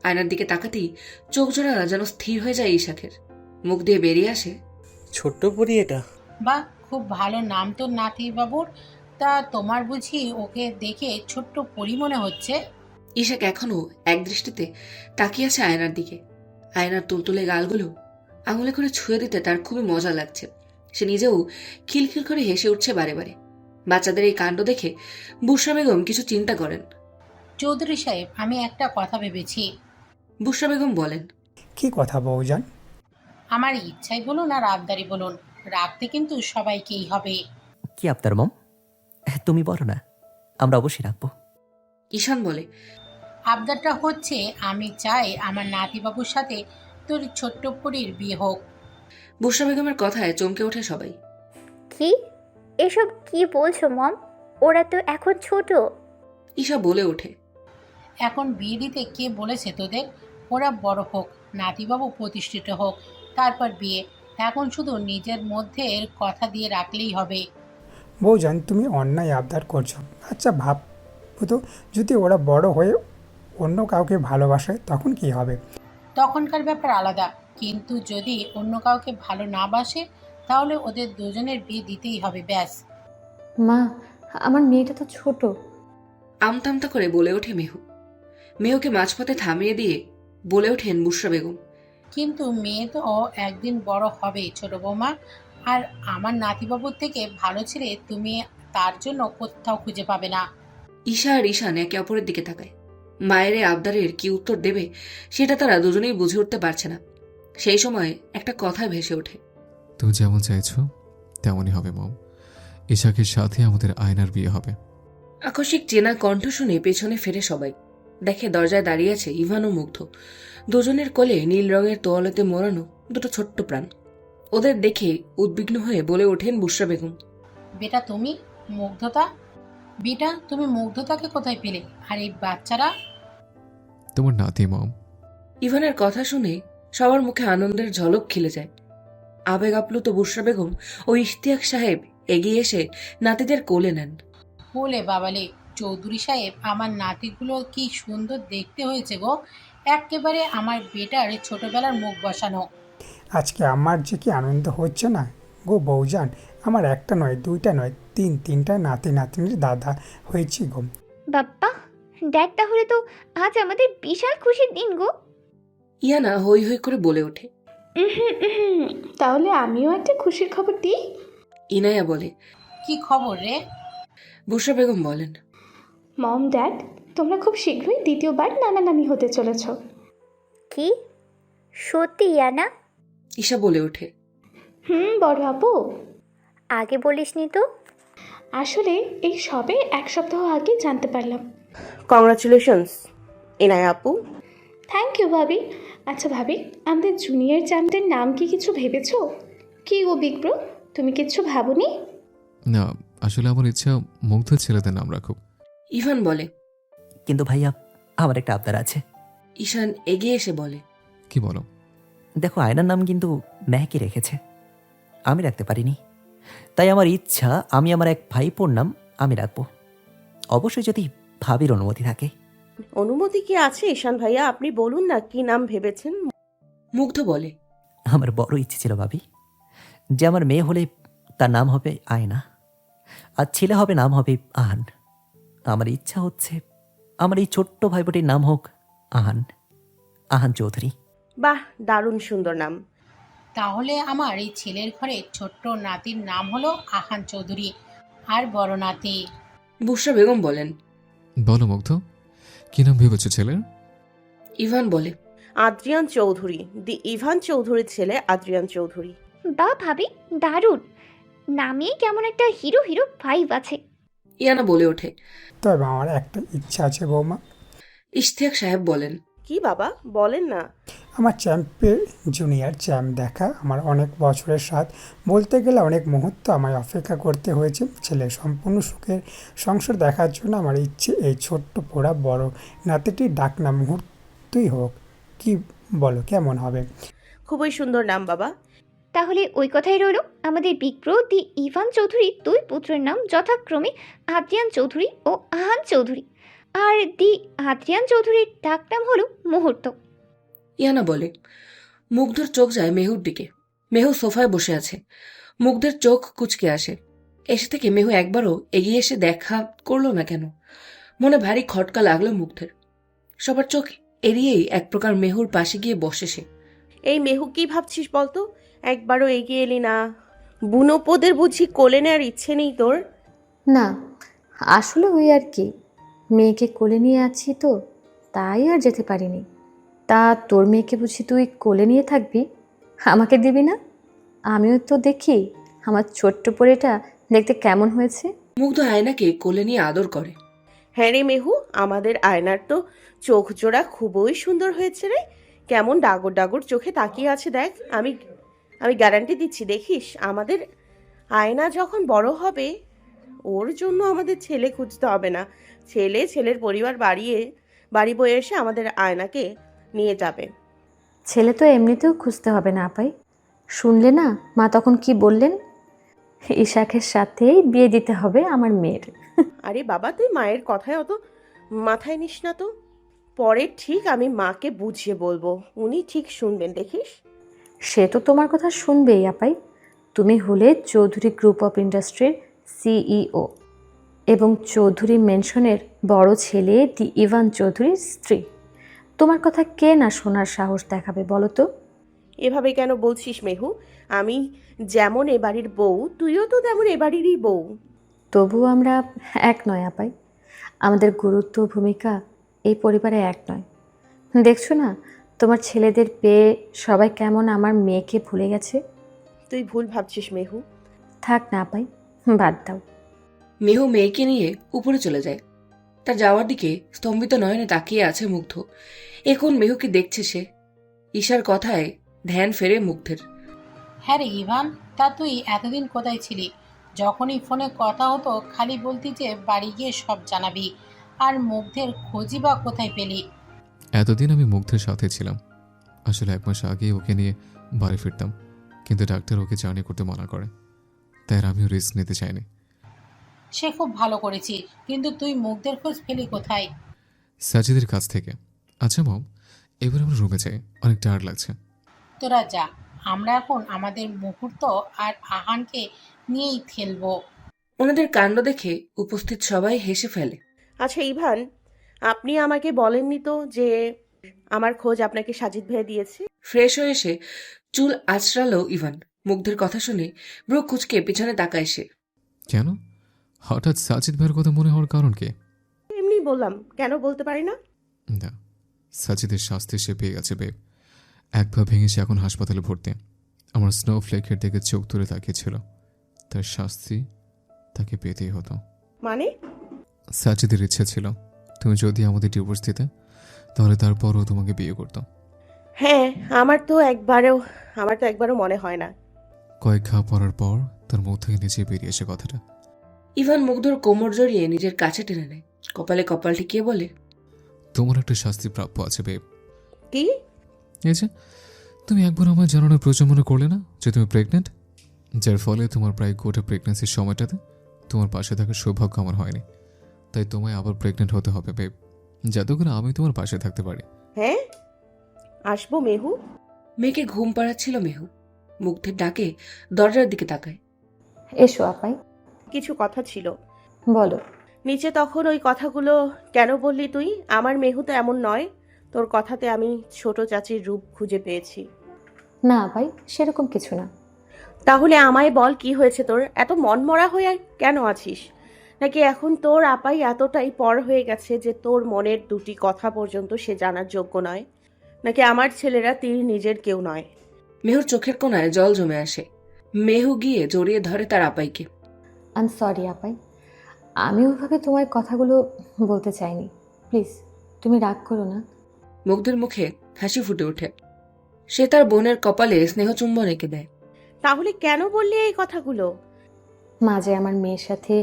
Speaker 4: আয়নার দিকে তাকাতেই চোখ জোড়া যেন স্থির হয়ে যায় ঈশাকের। মুখ দিয়ে বেরিয়ে আসে,
Speaker 18: ছোট্ট পরি এটা।
Speaker 12: বাহ, খুব ভালো নাম তো নাতি বাবুর। তা তোমার বুঝি ওকে দেখে ছোট্ট পরি মনে হচ্ছে?
Speaker 4: ঈশাক এখনো এক দৃষ্টিতে তাকিয়ে আছে আয়নার দিকে। আয়নার তুলতুলে গালগুলো আঙুলে করে ছুঁয়ে দিতে তার খুবই মজা লাগছে। সে নিজেও খিলখিল করে হেসে উঠছে বারে বারে। বাচ্চাদের এই কাণ্ড দেখে বুশরা বেগম কিছু চিন্তা করেন।
Speaker 12: চৌধুরী সাহেব, আমি একটা কথা ভেবেছি।
Speaker 4: বুশরা বেগম বলেন,
Speaker 14: কি কথা বৌজান?
Speaker 12: আমার ইচ্ছাই বলুন আর আবদারি বলুন, রাখতে কিন্তু সবাইকেই হবে।
Speaker 5: কি আপনার মম, তুমি বলো না, আমরা অবশ্যই রাখবো।
Speaker 4: ঈশান বলে,
Speaker 12: আবদারটা হচ্ছে আমি চাই আমার নাতিবাবুর সাথে তোর ছোট্ট পরীর বিয়ে হোক।
Speaker 4: বুশরা বেগমের কথায় চমকে ওঠে সবাই।
Speaker 2: কি এসব কি বলছো মম? ওরা তো এখন ছোট।
Speaker 4: ঈশা বলে ওঠে,
Speaker 12: এখন বিয়ে দিতে কে বলেছে তোদের? ওরা বড় হোক, নাতিবাবু প্রতিষ্ঠিত হোক, তারপর বিয়ে। এখন শুধু নিজের মধ্যে এর কথা দিয়ে রাখলেই হবে।
Speaker 14: বৌজান, তুমি অন্যায় আবদার করছো। আচ্ছা ভাবো তো, যদি ওরা বড় হয়ে অন্য কাউকে ভালোবাসে তখন কি হবে?
Speaker 12: তখনকার ব্যাপার আলাদা, কিন্তু যদি অন্য কাউকে ভালো না বাসে তাহলে ওদের দুজনের বিয়ে দিতেই হবে, ব্যাস।
Speaker 11: মা, আমার মেয়েটা তো ছোট।
Speaker 4: আমতামতা করে বলে ওঠে মেহু। মেহুকে মাঝপথে থামিয়ে দিয়ে বলে ওঠেন বুশরা বেগম,
Speaker 12: কিন্তু মেয়ে তো একদিন বড় হবে ছোট বৌমা, আর আমার নাতিবাবুর থেকে ভালো ছেলে তুমি তার জন্য কোথাও খুঁজে পাবে না।
Speaker 4: ঈশা আর ঈশান একে অপরের দিকে তাকায়। মায়ের এই আবদারের কি উত্তর দেবে সেটা তারা দুজনেই বুঝে উঠতে পারছে না। সেই সময় একটা কথা ভেসে ওঠে,
Speaker 8: তুমি যেমন চাইছো তেমনই হবে মম। ঈশাকের সাথে আমাদের আয়নার বিয়ে হবে।
Speaker 4: আকস্মিক চেনা কণ্ঠ শুনে পেছনে ফেরে সবাই। দেখে দরজায় দাঁড়িয়ে আছে ইভান ও মুগ্ধ। দুজনের কোলে নীল রঙের তোয়ালেতে মোড়ানো দুটো ছোট্ট প্রাণ। ওদের দেখে উদ্বিগ্ন হয়ে বলে ওঠেন বুশরা বেগম,
Speaker 12: বেটা তুমি মুগ্ধতাকে কোথায় পেলে? আর এই বাচ্চারা?
Speaker 8: তোমার নাতি মম।
Speaker 4: ইভানের কথা শুনে সবার মুখে আনন্দের ঝলক খিলে যায়। আবেগ আপ্লুত বুশরা বেগম ও ইশতিয়াক সাহেব এগিয়ে এসে নাতিদের কোলে নেন।
Speaker 12: বলে বাবালে, চৌধুরী সাহেব, আমার নাতিগুলো কি সুন্দর দেখতে হয়েছে গো। একেবারে আমার বেটার ছোটবেলার মুখ বসানো।
Speaker 14: আজকে আমার যে কি আনন্দ হচ্ছে না গো বৌজান। আমার একটা নয়, দুইটা নয়, তিনটা নাতি নাতনির দাদা হয়েছি গো।
Speaker 2: বাপ্পা, দেখ তাহলে তো আজ আমাদের বিশাল খুশির দিন গো।
Speaker 4: ইয়ানা হই হই করে বলে ওঠে,
Speaker 19: তাহলে আমিও একটা খুশির খবর দিই।
Speaker 4: ইনায়া বলে,
Speaker 12: কি খবর রে?
Speaker 4: বুশরা বেগম বলেন,
Speaker 19: মম ড্যাড, তোমরা খুব শীঘ্রই দ্বিতীয়বার নানা নানি হতে চলেছ।
Speaker 2: কি সত্যি ইয়ানা?
Speaker 4: ঈশা বলে ওঠে,
Speaker 19: বড় আপু।
Speaker 2: আগে বলিসনি তো।
Speaker 19: আসলে এই সবে এক সপ্তাহ আগে জানতে পারলাম।
Speaker 9: কংগ্রাচুলেশনস ইনায়া আপু।
Speaker 19: থ্যাংক ইউ ভাবি। আচ্ছা ভাবি, আমাদের জুনিয়র চ্যাম্পদের নাম কি কিছু ভেবেছো? কি গো বিগ ব্রো, তুমি কিছু ভাবনি?
Speaker 8: না, আসলে আমার ইচ্ছা মুগ্ধ ছেলেদের নাম রাখুক।
Speaker 4: ইভান বলে,
Speaker 5: কিন্তু ভাইয়া, আমার একটা আবদার আছে।
Speaker 4: ঈশান এগিয়ে এসে বলে,
Speaker 8: কি বলো?
Speaker 5: দেখো, আয়নার নাম কিন্তু মেহকে রেখেছে, আমি রাখতে পারিনি। তাই আমার ইচ্ছা আমি আমার এক ভাইপোর নাম আমি রাখবো, অবশ্যই যদি ভাবির অনুমতি থাকে।
Speaker 9: অনুমতি কি আছে ঈশান ভাইয়া? আপনি বলুন না কি নাম ভেবেছেন।
Speaker 4: মুগ্ধ বলে,
Speaker 5: আমার বড় ইচ্ছে ছিল ভাবি, যে আমার মেয়ে হলে তার নাম হবে আয়না, আর ছেলে হবে নাম হবে আহান। আমার ইচ্ছা হচ্ছে আমার এই ছোট্ট ভাইপোটির নাম হোক আহান, আহান চৌধুরী।
Speaker 9: বাহ, দারুণ সুন্দর নাম।
Speaker 12: তাহলে আমার এই ছেলের ঘরে ছোট্ট নাতির নাম হলো আহান চৌধুরী, আর বড় নাতি।
Speaker 4: বুশরা বেগম বলেন,
Speaker 8: বলো মুগ্ধ, কি নাম ভেবেছো ছেলের?
Speaker 4: ইভান বলে,
Speaker 9: আদ্রিয়ান চৌধুরী। ইভান চৌধুরীর ছেলে আদ্রিয়ান চৌধুরী।
Speaker 2: বা ভাবি, দারুণ নামেই কেমন একটা হিরো হিরো ভাইব আছে।
Speaker 4: ইয়ানা বলে ওঠে,
Speaker 14: তবে আমার একটা ইচ্ছা আছে বৌমা।
Speaker 4: ইশতিয়াক সাহেব বলেন,
Speaker 9: কি বাবা, বলেন না।
Speaker 14: আমার চ্যাম্পের জুনিয়র চ্যাম্প দেখা আমার অনেক বছরের স্বাদ। বলতে গেলে অনেক মুহূর্ত আমায় অপেক্ষা করতে হয়েছে ছেলের সম্পূর্ণ সুখের সংসার দেখার জন্য। আমার ইচ্ছে এই ছোট্ট পোড়া বড় নাতিটির ডাকনা মুহূর্তই হোক। কি বলো কেমন হবে?
Speaker 9: খুবই সুন্দর নাম বাবা।
Speaker 2: তাহলে ওই কথাই রইল, আমাদের বিপ্র দি ইভান চৌধুরীর দুই পুত্রের নাম যথাক্রমে আদ্রিয়ান চৌধুরী ও আহান চৌধুরী, আর দি আদ্রিয়ান চৌধুরীর ডাক নাম হলো মুহূর্ত।
Speaker 4: ইয়ানা বলে। মুগ্ধর চোখ যায় মেহুর দিকে। মেহু সোফায় বসে আছে। মুগ্ধের চোখ কুঁচকে আসে। এসে থেকে মেহু একবারও এগিয়ে এসে দেখা করলো না কেন? মনে ভারী খটকা লাগলো মুগ্ধের। সবার চোখ এড়িয়েই এক প্রকার মেহুর পাশে গিয়ে বসে সে।
Speaker 9: এই মেহু কি ভাবছিস বলতো? একবারও এগিয়ে এলি না। বুনোপোদের বুঝি কোলে নেওয়ার ইচ্ছে নেই তোর?
Speaker 11: না, আসলে ওই আর কি, মেয়েকে কোলে নিয়ে আছি তো, তাই আর যেতে পারিনি। তা তোর মেয়েকে বুঝি তুই কোলে নিয়ে থাকবি, আমাকে দিবি না? আমিও তো দেখি আমার ছোট্ট পরেটা দেখতে কেমন হয়েছে।
Speaker 4: মুগ্ধ আয়নাকে কোলে নিয়ে আদর করে।
Speaker 9: হ্যাঁ রে মেহু, আমাদের আয়নার তো চোখ জোড়া খুবই সুন্দর হয়েছে রে। কেমন ডাগর ডাগর চোখে তাকিয়ে আছে দেখ। আমি আমি গ্যারান্টি দিচ্ছি, দেখিস আমাদের আয়না যখন বড় হবে ওর জন্য আমাদের ছেলে খুঁজতে হবে না। ছেলের পরিবার বাড়ি বয়ে এসে আমাদের আয়নাকে নিয়ে যাবে।
Speaker 11: ছেলে তো এমনিতেও খুঁজতে হবে না আপাই। শুনলে না মা তখন কি বললেন? ইশাকের সাথেই বিয়ে দিতে হবে আমার মেয়ের।
Speaker 9: আরে বাবা, তুই মায়ের কথায় অত মাথায় নিস না তো। পরে ঠিক আমি মাকে বুঝিয়ে বলবো, উনি ঠিক শুনবেন, দেখিস।
Speaker 11: সে তো তোমার কথা শুনবেই আপাই। তুমি হলে চৌধুরী গ্রুপ অফ ইন্ডাস্ট্রির সিইও এবং চৌধুরী মেনশনের বড় ছেলে দি ইভান চৌধুরীর স্ত্রী। তোমার কথা কে না শোনার সাহস দেখাবে বলো তো?
Speaker 9: এভাবে কেন বলছিস মেহু? আমি যেমন এ বাড়ির বউ, তুইও তো তেমন এ বাড়িরই বউ।
Speaker 11: তবুও আমরা এক নয় আপাই। আমাদের গুরুত্ব ভূমিকা এই পরিবারে এক নয়। দেখছো না তোমার ছেলেদের পেয়ে সবাই কেমন আমার মেয়েকে ভুলে গেছে।
Speaker 9: তুই ভুল ভাবছিস মেহু।
Speaker 11: থাক না আপাই, বাদ দাও।
Speaker 4: মেহু মেয়েকে নিয়ে উপরে চলে যায়। তার যাওয়ার দিকে স্তম্ভিত নয়নে তাকিয়ে আছে মুগ্ধ। এখন মেহুকে দেখছে সে। ঈশার কথায় ধ্যান ফেরে মুগ্ধের।
Speaker 12: হ্যাঁ রে ইভান, তা তুই এতদিন কোথায় ছিলি? যখনই ফোনে কথা হতো খালি বলতি যে বাড়ি গিয়ে সব জানাবি, আর মুগ্ধের খোঁজই বা কোথায় পেলি?
Speaker 8: এতদিন আমি মুগ্ধের সাথে ছিলাম। আসলে 1 মাস আগেই ওকে নিয়ে বাড়ি ফিরতাম, কিন্তু ডাক্তার ওকে জার্নি করতে মানা করে, তাই আর আমিও রিস্ক নিতে চাইনি।
Speaker 12: সে খুব ভালো করেছি, কিন্তু তুই মুগ্ধের খোঁজ পেলি কোথায়?
Speaker 8: সাজিদের কাছ থেকে। আচ্ছা মম, এবার আমরা রুমে যাই, অনেক টায়ার্ড লাগছে।
Speaker 12: তোরা যা, আমরা এখন আমাদের মুহূর্ত আর আহানকে নিয়েই খেলবো।
Speaker 4: ওনাদের কাণ্ড দেখে উপস্থিত সবাই হেসে ফেলে।
Speaker 9: আচ্ছা ইভান, আপনি আমাকে বলেননি তো যে আমার খোঁজ আপনাকে সাজিদ ভাইয়া দিয়েছে?
Speaker 4: ফ্রেশ হয়ে এসে চুল আঁচড়ালো ইভান। মুগ্ধের কথা শুনে ব্রু কুচকে পিছনে তাকায় সে।
Speaker 8: কেন হঠাৎ সাজিদ ভাইয়ের কথা মনে হওয়ার কারণ কি?
Speaker 9: এমনি বললাম, কেন বলতে পারি না?
Speaker 8: না, সাজিদের শাস্তি সে পেয়ে গেছে বেব। এক পা ভেঙে সে এখন হাসপাতালে ভর্তি। আমার স্নোফ্লেকের দিকে চোখ তুলে তাকিয়েছিল। তার শাস্তি তাকে পেতেই হতো।
Speaker 9: মানে?
Speaker 8: সাজিদের ইচ্ছে ছিল তুমি যদি আমাদের ডিভোর্স দিতে, তাহলে তারপরও তোমাকে বিয়ে করতাম।
Speaker 9: হ্যাঁ, আমার তো একবারও মনে হয় না।
Speaker 8: কয়েক ঘা পড়ার পর তার মুখ থেকে নিচে বেরিয়ে এসে কথাটা।
Speaker 4: ইভান মুগ্ধর কোমর জড়িয়ে নিজের কাছে টেনে নেয়। কপালে কপাল ঠেকিয়ে বলে,
Speaker 8: তোমার একটা শাস্তি প্রাপ্য আছে বেব।
Speaker 9: কি?
Speaker 8: এই যে তুমি একবার আমায় জানানোর প্রয়োজন মনে করলে না যে তুমি প্রেগনেন্ট, যার ফলে তোমার প্রায় গোটা প্রেগনেন্সির সময়টাতে তোমার পাশে থাকার সৌভাগ্য আমার হয়নি। তাই তোমায় আবার প্রেগনেন্ট হতে হবে বেব, যাতে করে আমি তোমার পাশে থাকতে পারি।
Speaker 9: হ্যাঁ, আসবো মেহু।
Speaker 4: মেয়েকে ঘুম পাড়াচ্ছিল মেহু। মুগ্ধের ডাকে দরজার দিকে তাকায়।
Speaker 11: এসো আপাই।
Speaker 9: কিছু কথা ছিল।
Speaker 11: বলো।
Speaker 9: নিচে তখন ওই কথাগুলো কেন বললি তুই? আমার মেহু তো এমন নয়। তোর কথাতে আমি ছোট চাচির রূপ খুঁজে পেয়েছি।
Speaker 11: না আপাই, সেরকম কিছু না।
Speaker 9: তাহলে আমায় বল, কি হয়েছে তোর? এত মনমরা হয়ে কেন আছিস? নাকি এখন তোর আপাই এতটাই পর হয়ে গেছে যে তোর মনের দুটি কথা পর্যন্ত সে জানার যোগ্য নয়? নাকি আমার ছেলেরা তীর নিজের কেউ নয়?
Speaker 4: মেহুর চোখের কোণায় জল জমে আসে। মেহু গিয়ে জড়িয়ে ধরে তার আপাইকে।
Speaker 11: আই এম সরি আপাই, আমি ওইভাবে তোমার কথাগুলো বলতে চাইনি। প্লিজ তুমি রাগ করো না।
Speaker 4: মুগ্ধের মুখে হাসি ফুটে ওঠে। সে তার বোনের কপালে স্নেহচুম্বন এঁকে দেয়।
Speaker 9: তাহলে কেন বললি এই কথাগুলো?
Speaker 11: মাঝে আমার মেয়ের সাথে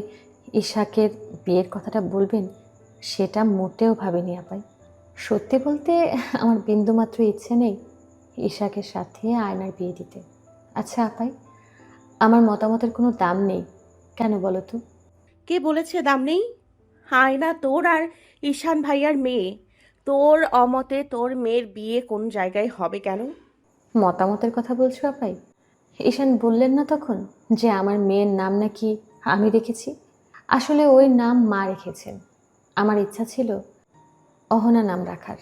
Speaker 11: ইশাকের বিয়ের কথাটা বলবেন সেটা মোটেও ভাবিনি আপাই। সত্যি বলতে আমার বিন্দুমাত্র ইচ্ছে নেই ঈশাকের সাথে আয়নার বিয়ে দিতে। আচ্ছা আপাই, আমার মতামতের কোনো দাম নেই কেন বলো তো?
Speaker 9: কে বলেছে দাম নেই? আয়না তোর আর ঈশান ভাইয়ার মেয়ে। তোর অমতে তোর মেয়ের বিয়ে কোন জায়গায় হবে কেন?
Speaker 11: মতামতের কথা বলছো আপাই? ঈশান বললেন না তখন যে আমার মেয়ের নাম নাকি আমি রেখেছি? আসলে ওই নাম মা রেখেছেন, আমার ইচ্ছা ছিল অহনা নাম রাখার।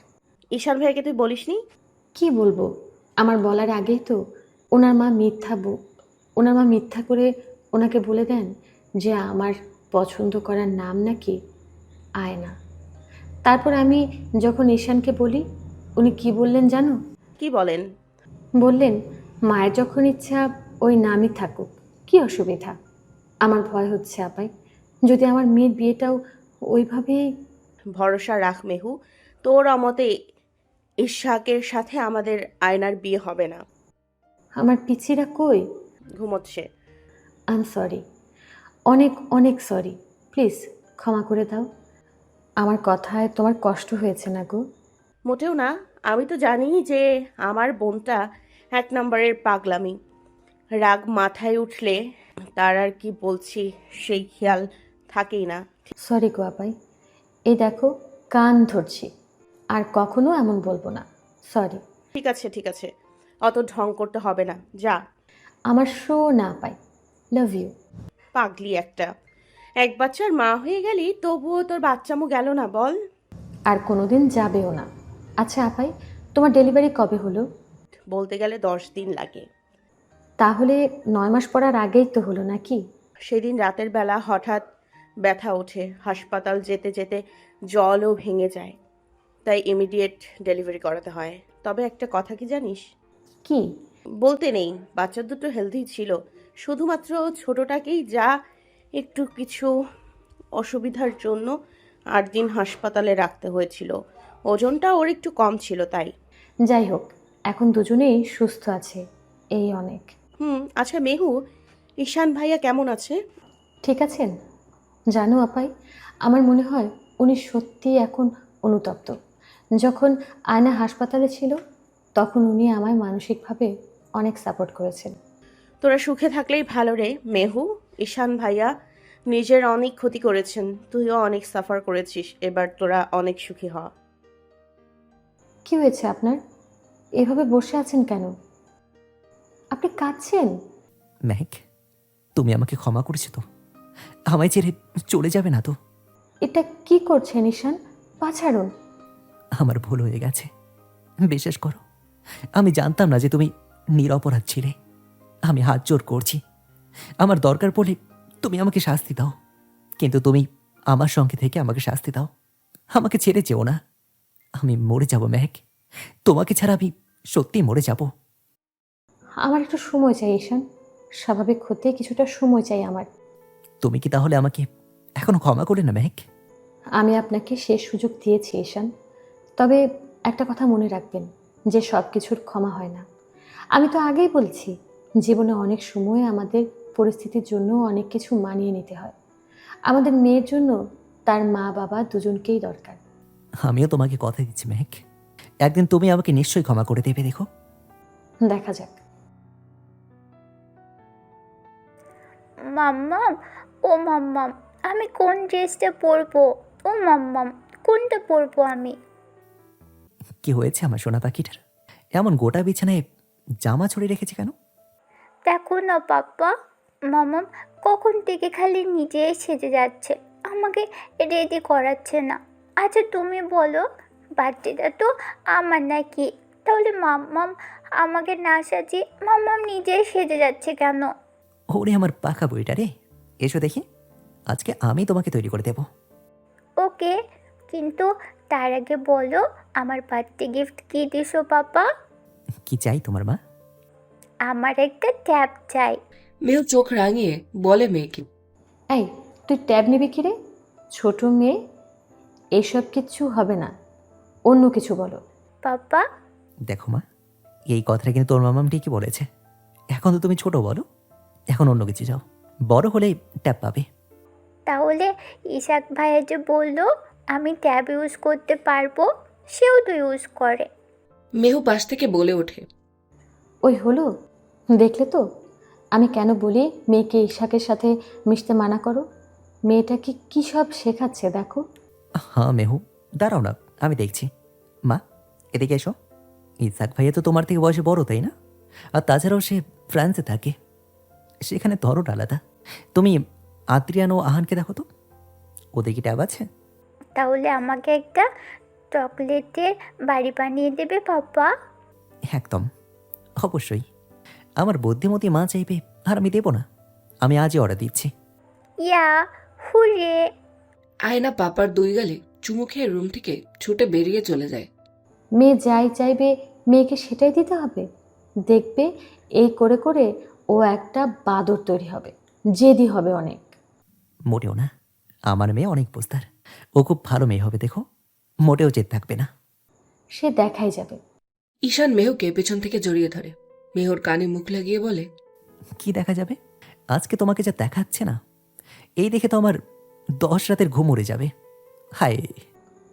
Speaker 9: ঈশান ভাইয়াকে তুই বলিসনি?
Speaker 11: কি বলবো, আমার বলার আগেই তো ওনার মা মিথ্যা করে ওনাকে বলে দেন যে আমার পছন্দ করার নাম নাকি আয়না। তারপর আমি যখন ঈশানকে বলি, উনি কি বললেন জানো?
Speaker 9: কি বলেন?
Speaker 11: বললেন মায়ের যখন ইচ্ছা ওই নামই থাকুক, কি অসুবিধা। আমার ভয় হচ্ছে আপাই, যদি আমার মেয়ের বিয়েটাও ওইভাবেই।
Speaker 9: ভরসা রাখ মেহু, তোর অমতে ইশাকের সাথে আমাদের আয়নার বিয়ে হবে না।
Speaker 11: আমার পিছিরা কই?
Speaker 9: ঘুমোচ্ছে।
Speaker 11: আই এম সরি, অনেক অনেক সরি, প্লিজ ক্ষমা করে দাও। আমার কথায় তোমার কষ্ট হয়েছে না গো?
Speaker 9: মোটেও না, আমি তো জানি যে আমার বোনটা 1 নম্বরের পাগলামি। রাগ মাথায় উঠলে তার আর কি বলছি সেই খেয়াল থাকেই না।
Speaker 11: সরি গো আপাই, এই দেখো কান ধরছি, আর কখনো এমন বলবো না। সরি।
Speaker 9: ঠিক আছে, অত ঢং করতে হবে না, যা।
Speaker 11: আমার শো না পাই, লাভ ইউ।
Speaker 9: পাগলি একটা, এক বাচ্চার মা হয়ে গেলি তবুও তোর বাচ্চামো গেল না বল?
Speaker 11: আর কোনোদিন যাবেও না। আচ্ছা আপাই, তোমার ডেলিভারি কবে হলো?
Speaker 9: বলতে গেলে 10 দিন লাগে।
Speaker 11: তাহলে 9 মাস পড়ার আগেই তো হলো নাকি?
Speaker 9: সেদিন রাতের বেলা হঠাৎ ব্যথা ওঠে, হাসপাতাল যেতে যেতে জলও ভেঙে যায়, তাই ইমিডিয়েট ডেলিভারি করাতে হয়। তবে একটা কথা কি জানিস?
Speaker 11: কি?
Speaker 9: বলতে নেই, বাচ্চা দুটো হেলদি ছিল, শুধুমাত্র ছোটটাকেই যা একটু কিছু অসুবিধার জন্য 8 দিন হাসপাতালে রাখতে হয়েছিল। ওজনটা ওর একটু কম ছিল তাই।
Speaker 11: যাই হোক, এখন দুজনেই সুস্থ আছে, এই অনেক।
Speaker 9: আচ্ছা মেহু, ঈশান ভাইয়া কেমন আছে?
Speaker 11: ঠিক আছেন। জানো আপাই, আমার মনে হয় উনি সত্যিই এখন অনুতপ্ত। যখন আয়না হাসপাতালে ছিল তখন উনি আমায় মানসিকভাবে অনেক সাপোর্ট করেছেন।
Speaker 9: তোরা সুখে থাকলেই ভালো রে মেহু। ঈশান ভাইয়া নিজের অনেক ক্ষতি করেছেন, তুইও অনেক সাফার করেছিস, এবার তোরা অনেক সুখী হ।
Speaker 11: কি হয়েছে আপনার? এভাবে বসে আছেন কেন? আপনি কাঁদছেন?
Speaker 5: মেহেক, তুমি আমাকে ক্ষমা করেছো তো? আমায় ছেড়ে চলে যাবে না তো?
Speaker 11: এটা কি করছেন ঈশান? পা ছাড়ুন।
Speaker 5: আমার ভুল হয়ে গেছে, বিশ্বাস করো। আমি জানতাম না যে তুমি নিরপরাধ ছিলে। আমি হাত জোর করছি, আমার দরকার পড়লে তুমি আমাকে শাস্তি দাও, কিন্তু তুমি আমার সঙ্গে থেকে আমাকে শাস্তি দাও। আমাকে ছেড়ে যেও না, আমি মরে যাব মেহেক। তোমাকে ছাড়া আমি সত্যি মরে যাব।
Speaker 11: আমার একটু সময় চাই ঈশান, স্বাভাবিক হতে কিছুটা সময় চাই আমার।
Speaker 5: তুমি কি তাহলে আমাকে এখনো ক্ষমা করে না মেহেক?
Speaker 11: আমি আপনাকে শেষ সুযোগ দিয়েছি ঈশান, তবে একটা কথা মনে রাখবেন যে সব কিছুর ক্ষমা হয় না। আমি তো আগেই বলছি, জীবনে অনেক সময় আমাদের পরিস্থিতির জন্য অনেক কিছু মানিয়ে নিতে হয়। আমাদের মেয়ের জন্য তার মা বাবা দুজনকেই দরকার।
Speaker 5: আমিও তোমাকে কথা দিচ্ছি মেহেক, একদিন তুমি আমাকে নিশ্চয়ই ক্ষমা করে দেবে। দেখো,
Speaker 11: দেখা যাক।
Speaker 2: মাম্মাম, ও মাম্মাম, আমি কোন ড্রেসটা পরবো? ও মাম্মাম, কোনটা পরবো আমি?
Speaker 5: কি হয়েছে আমার সোনা পাখিটার? এমন গোটা বিছানায় জামা ছড়িয়ে রেখেছে কেন?
Speaker 2: দেখো না পাপ্পা, মাম্মাম কখন থেকে খালি নিজেই সেজে যাচ্ছে, আমাকে রেডি করাচ্ছে না। আচ্ছা তুমি বলো, বার্থডেটা তো আমার নাকি, তাহলে মাম্মাম আমাকে না সাজিয়ে মাম্মাম নিজেই সেজে যাচ্ছে কেন?
Speaker 5: ওরে আমার পাখা বইটা রে, এসো দেখি, আজকে আমি তোমাকে তৈরি করে দেব।
Speaker 2: ওকে, কিন্তু তার আগে বলো আমার বার্থডে গিফট কি দিছো পাপা?
Speaker 5: কি চাই তোমার মা?
Speaker 2: আমার একটা ট্যাব চাই।
Speaker 4: মেহু চোখ রাঙিয়ে বলে মেয়েকে।
Speaker 11: এই, তুই ট্যাব নিবি কি রে? ছোট মেয়ে, এসব কিচ্ছু হবে না, অন্য কিছু বলো।
Speaker 2: পাপা,
Speaker 5: দেখো মা, এই কথাটা কিন্তু তোর মামাম ঠিকই বলেছে। এখন তো তুমি ছোট, বলো এখন অন্য কিছু চাও, বড় হলে ট্যাব পাবে।
Speaker 2: তাহলে ইশাক ভাইয়া যে বললো আমি ট্যাব ইউজ করতে পারবো, সেও তো ইউজ করে।
Speaker 4: মেহু পাশ থেকে বলে ওঠে,
Speaker 11: ওই হলো, দেখলে তো আমি কেন বলি মেয়েকে ঈশাকের সাথে মিশতে মানা করো। মেয়েটাকে কী সব শেখাচ্ছে দেখো।
Speaker 5: হ্যাঁ মেহু, দাঁড়াও না, আমি দেখছি। মা, এদিকে এসো। ইসাক ভাইয়া তো তোমার থেকে বয়সে বড়, তাই না? আর তাছাড়াও সে ফ্রান্সে থাকে, সেখানে ধরন আলাদা। তুমি আদ্রিয়ান ও আহানকে দেখো তো, ওদের কি ট্যাব আছে?
Speaker 2: তাহলে আমাকে একটা চকলেটের বাড়ি বানিয়ে দেবে পাপা?
Speaker 5: একদম, অবশ্যই। আমার বুদ্ধিমতী মা চাইবে আর আমি দেবো না? আমি আজই অর্ডার দিচ্ছি।
Speaker 2: ইয়া, হুরে।
Speaker 4: আয়না পাপার দুই গালে চুমু খেয়ে রুম থেকে ছুটে বেরিয়ে চলে যায়।
Speaker 11: মেয়ে যাই চাইবে মেয়েকে সেটাই দিতে হবে। দেখবে এই করে করে ও একটা বাদর তৈরি হবে, জেদি হবে অনেক।
Speaker 5: মোটেও না, আমার মেয়ে অনেক বুঝদার, ও খুব ভালো মেয়ে হবে, দেখো, মোটেও জেদ থাকবে না।
Speaker 11: সে দেখাই যাবে।
Speaker 4: ঈশান মেহুকে পেছন থেকে জড়িয়ে ধরে, মেহুর কানে মুখ লাগিয়ে বলে,
Speaker 5: কি দেখা যাবে? আজকে তোমাকে যা দেখাচ্ছে না, এই দেখে তো আমার 10 রাতের ঘুম উড়ে যাবে। হায়,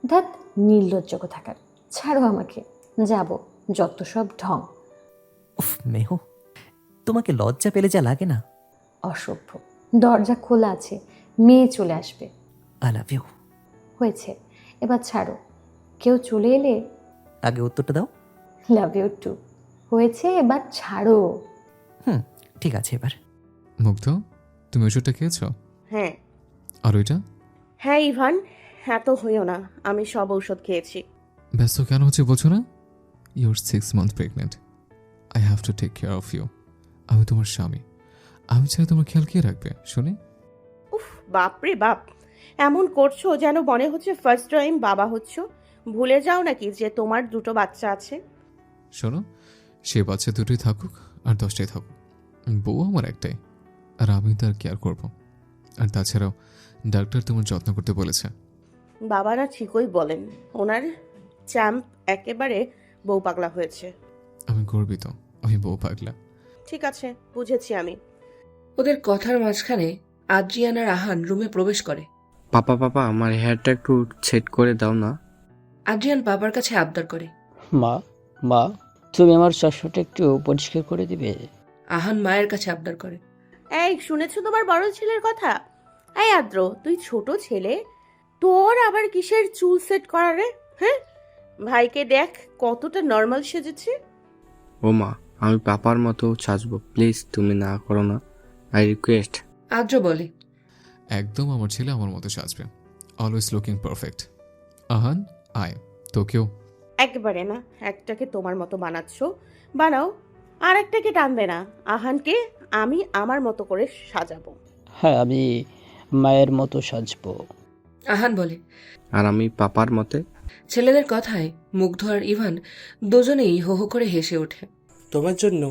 Speaker 11: ধ্যাত, নির্লজ্জ থাকার, ছাড়ো আমাকে, যাব, যত সব ঢং।
Speaker 5: উফ মেহু, তোমাকে লজ্জা পেলে যা লাগে না।
Speaker 11: অসভ্য, দরজা খোলা আছে, মেয়ে চলে আসবে।
Speaker 5: I love you.
Speaker 11: হয়েছে, এবার ছাড়ো। কেউ চলে এলে
Speaker 5: আগে উত্তরটা দাও।
Speaker 11: Love you too. হয়েছে, এবার ছাড়ো।
Speaker 5: ঠিক আছে এবার।
Speaker 8: মুগ্ধ, তুমি ওষুধটা খেয়েছো?
Speaker 9: হ্যাঁ।
Speaker 8: আর ওইটা?
Speaker 9: হ্যাঁ ইভান, এত হইও না, আমি সব ঔষধ খেয়েছি।
Speaker 8: ব্যস্ত কেন হচ্ছে বোঝো না? Your 6 months pregnant. I have to take care of you. আমি তোমার স্বামী, আমি চাই তোমার খেয়াল কে রাখবে শুনে।
Speaker 9: উফ, বাপরে বাপ, এমন করছো যেন মনে হচ্ছে ফার্স্ট টাইম বাবা হচ্ছ। ভুলে যাও নাকি যে তোমার 2টো বাচ্চা আছে?
Speaker 8: শোনো, সে বাচ্চা দুটোই থাকুক আর 10টাই থাকুক, বউ আমার একটাই, আর আমি তার কেয়ার করব। আর তাছাড়াও ডাক্তার তোমার যত্ন করতে বলেছে।
Speaker 9: বাবারা ঠিকই বলেন, ওনার চ্যাম্প একেবারে বউ পাগলা হয়েছে।
Speaker 8: আমি গর্বিত, আমি বউ পাগলা।
Speaker 9: ঠিক আছে, বুঝেছি আমি।
Speaker 4: ওদের কথার মাঝখানে আদ্রিয়ান আর আহান রুমে প্রবেশ করে।
Speaker 20: পাপা পাপা, আমার হেয়ারটা একটু সেট করে দাও না।
Speaker 4: আদ্রিয়ান বাবার কাছে আবদার করে।
Speaker 21: মা, মা, তুমি আমার চশমাটা একটু পরিষ্কার করে দিবে?
Speaker 4: আহান মায়ের কাছে আবদার করে।
Speaker 9: এই, শুনেছো তোমার বড় ছেলের কথা? এই আদ্র, তুই ছোট ছেলে, তোর আবার কিসের চুল সেট করা রে? হ্যাঁ, ভাইকে দেখ কতটা নর্মাল সেজেছে।
Speaker 20: ও মা, আমি পাপার মতো সাজবো, প্লিজ তুমি না করো না, আই রিকোয়েস্ট।
Speaker 4: আদ্র বলে,
Speaker 8: একদম আমার ছেলে আমার মতো সাজবে, অলওয়েজ লুকিং পারফেক্ট। আহান, আয়, তোকেও।
Speaker 9: একবারে না, একটাকে তোমার মতো বানাও, আর একটাকে টানবে না। আহানকে আমি আমার মতো করে সাজাবো।
Speaker 21: হ্যাঁ, আমি মায়ের মতো সাজবো।
Speaker 4: আহান বলে।
Speaker 20: আর আমি পাপার মতে।
Speaker 4: ছেলেদের কথায় মুগ্ধ আর ইভান দুজনেই হো হো করে হেসে ওঠে।
Speaker 18: তোমার জন্য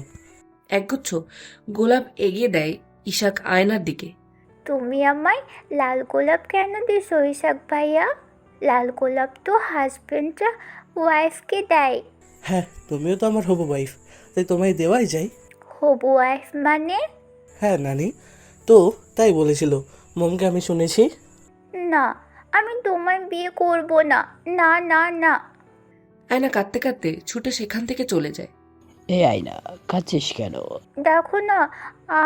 Speaker 4: একগুচ্ছ গোলাপ এগিয়ে দেয় ইশাক আয়নার দিকে।
Speaker 2: তুমি আমায় লাল গোলাপ কেন দিছো ঈশাক ভাইয়া? লাল গোলাপ তো হাজবেন্ডরা ওয়াইফকে দেয়।
Speaker 18: হ্যাঁ, তুমিও তো আমার হবু ওয়াইফ, তাই তোমায় দেওয়াই যায়।
Speaker 2: হবু ওয়াইফ মানে?
Speaker 18: হ্যাঁ নানি, তো তাই বলেছিল মমকে, আমি শুনেছি।
Speaker 2: না, আমি তোমায় বিয়ে করব না, না না না।
Speaker 4: আয়না কাঁদতে কাঁদতে ছুটে সেখান থেকে চলে যায়।
Speaker 21: এই আয়না, কাঁদছিস কেন?
Speaker 2: দেখো না,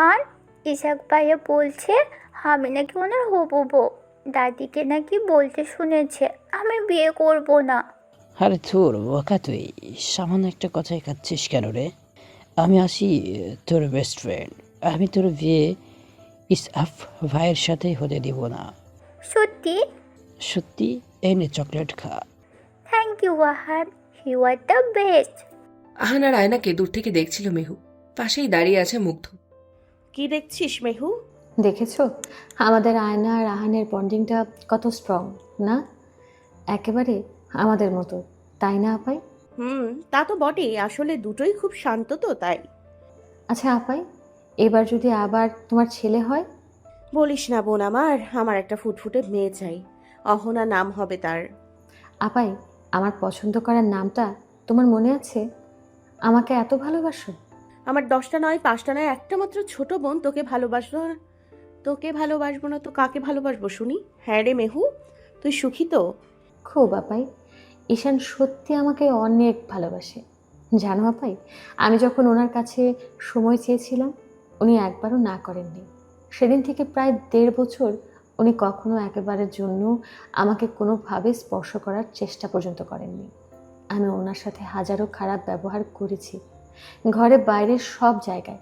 Speaker 2: আর ঈশাক ভাইয়া বলছে আমি নাকি ওনার হবু বউ। দাদিকে নাকি বলতে শুনেছে আমি বিয়ে করব না।
Speaker 21: আরে তোর ওকা, তুই সামান্য একটা কথায় কাঁদছিস কেন রে? আমি আসি তোর বেস্ট ফ্রেন্ড, আমি তোর বিয়ে ইসআফ ভাইয়ের সাথে হতে দিব না।
Speaker 2: সত্যি?
Speaker 21: সত্যি। এনে চকলেট খা।
Speaker 2: Thank you Ahaan, you are the best.
Speaker 4: Ahaan আর আয়নাকে দূর থেকে দেখছিল মেহু, পাশেই দাঁড়িয়ে আছে মুগ্ধ।
Speaker 9: কি দেখছিস মেহু?
Speaker 11: দেখেছো আমাদের আয়না আর আহানের বন্ডিংটা কত স্ট্রং না? একেবারে আমাদের মতো, তাই না আপাই?
Speaker 9: তা তো বটেই, আসলে দুটোই খুব শান্ত তো তাই।
Speaker 11: আচ্ছা আপাই, এবার যদি আবার তোমার ছেলে হয়?
Speaker 9: বলিস না বোন, আমার একটা ফুটফুটে মেয়ে চাই, অহনা নাম হবে তার।
Speaker 11: আপাই, আমার পছন্দ করার নামটা তোমার মনে আছে? আমাকে এত ভালোবাসো।
Speaker 9: আমার 10টা নয় 5টা নয়, একটা মাত্র ছোট বোন, তোকে ভালোবাসবো না তো কাকে ভালোবাসবো শুনি? হ্যাঁ রে মেহু, তুই সুখী তো?
Speaker 11: খুব আপাই, ঈশান সত্যি আমাকে অনেক ভালোবাসে। জানো আপাই, আমি যখন ওনার কাছে সময় চেয়েছিলাম উনি একবারও না করেননি। সেদিন থেকে প্রায় 1.5 বছর উনি কখনো একেবারের জন্য আমাকে কোনোভাবে স্পর্শ করার চেষ্টা পর্যন্ত করেননি। আমি ওনার সাথে হাজারো খারাপ ব্যবহার করেছি, ঘরে বাইরে সব জায়গায়।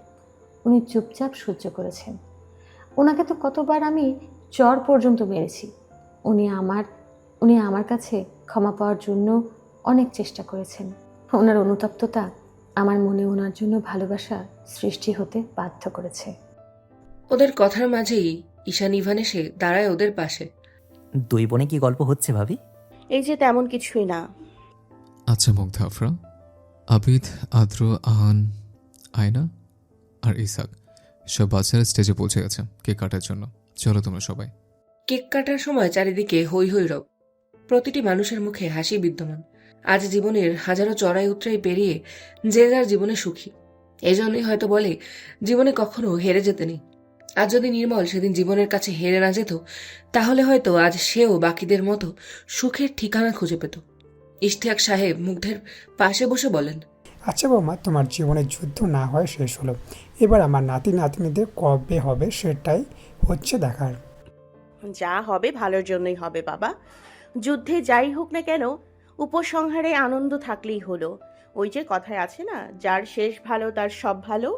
Speaker 11: উনি চুপচাপ সহ্য করেছেন। ওনাকে তো কতবার আমি চর পর্যন্ত মেরেছি। উনি আমার কাছে ক্ষমা পাওয়ার জন্য অনেক চেষ্টা করেছেন। ওনার অনুতপ্ততা আমার মনে ওনার জন্য ভালোবাসা সৃষ্টি হতে বাধ্য করেছে।
Speaker 4: ওদের কথার মাঝেই ঈশান ইভান এসে দাঁড়ায় ওদের পাশে।
Speaker 5: দুই বোনে কি গল্প হচ্ছে ভাবি?
Speaker 9: এই যে তেমন কিছুই না।
Speaker 8: আচ্ছা মুগ্ধা, আফরা, আবিদ, আদ্র, আহান, আয়না আর ইসাক সব বাচ্চারা স্টেজে পৌঁছে গেছে কেক কাটার জন্য। চলো তোমরা সবাই।
Speaker 4: কেক কাটার সময় চারিদিকে হৈ হৈ রব। প্রতিটি মানুষের মুখে হাসি বিদ্যমান। আজ জীবনের হাজারো চড়াই উতরাই পেরিয়ে যে যার জীবনে সুখী। এজন্যই হয়তো বলে জীবনে কখনো হেরে যেতে নেই। আজ যদি নির্মল সেদিন জীবনের কাছে হেরে না যেত, তাহলে হয়তো আজ সেও বাকিদের মতো সুখের ঠিকানা খুঁজে পেত। ইশতিয়াক সাহেব মুগ্ধের পাশে বসে বলেন,
Speaker 14: আচ্ছা বৌমা, তোমার জীবনের যুদ্ধ না হয় শেষ হলো, এবার আমার নাতি নাতনিদের কবে হবে সেটাই হচ্ছে দেখার।
Speaker 9: যা হবে ভালোর জন্যই হবে বাবা। যুদ্ধে যাই হোক না কেন, উপসংহারে আনন্দ থাকলেই হলো। ওই যে কথায় আছে না, যার শেষ ভালো তার সব ভালো।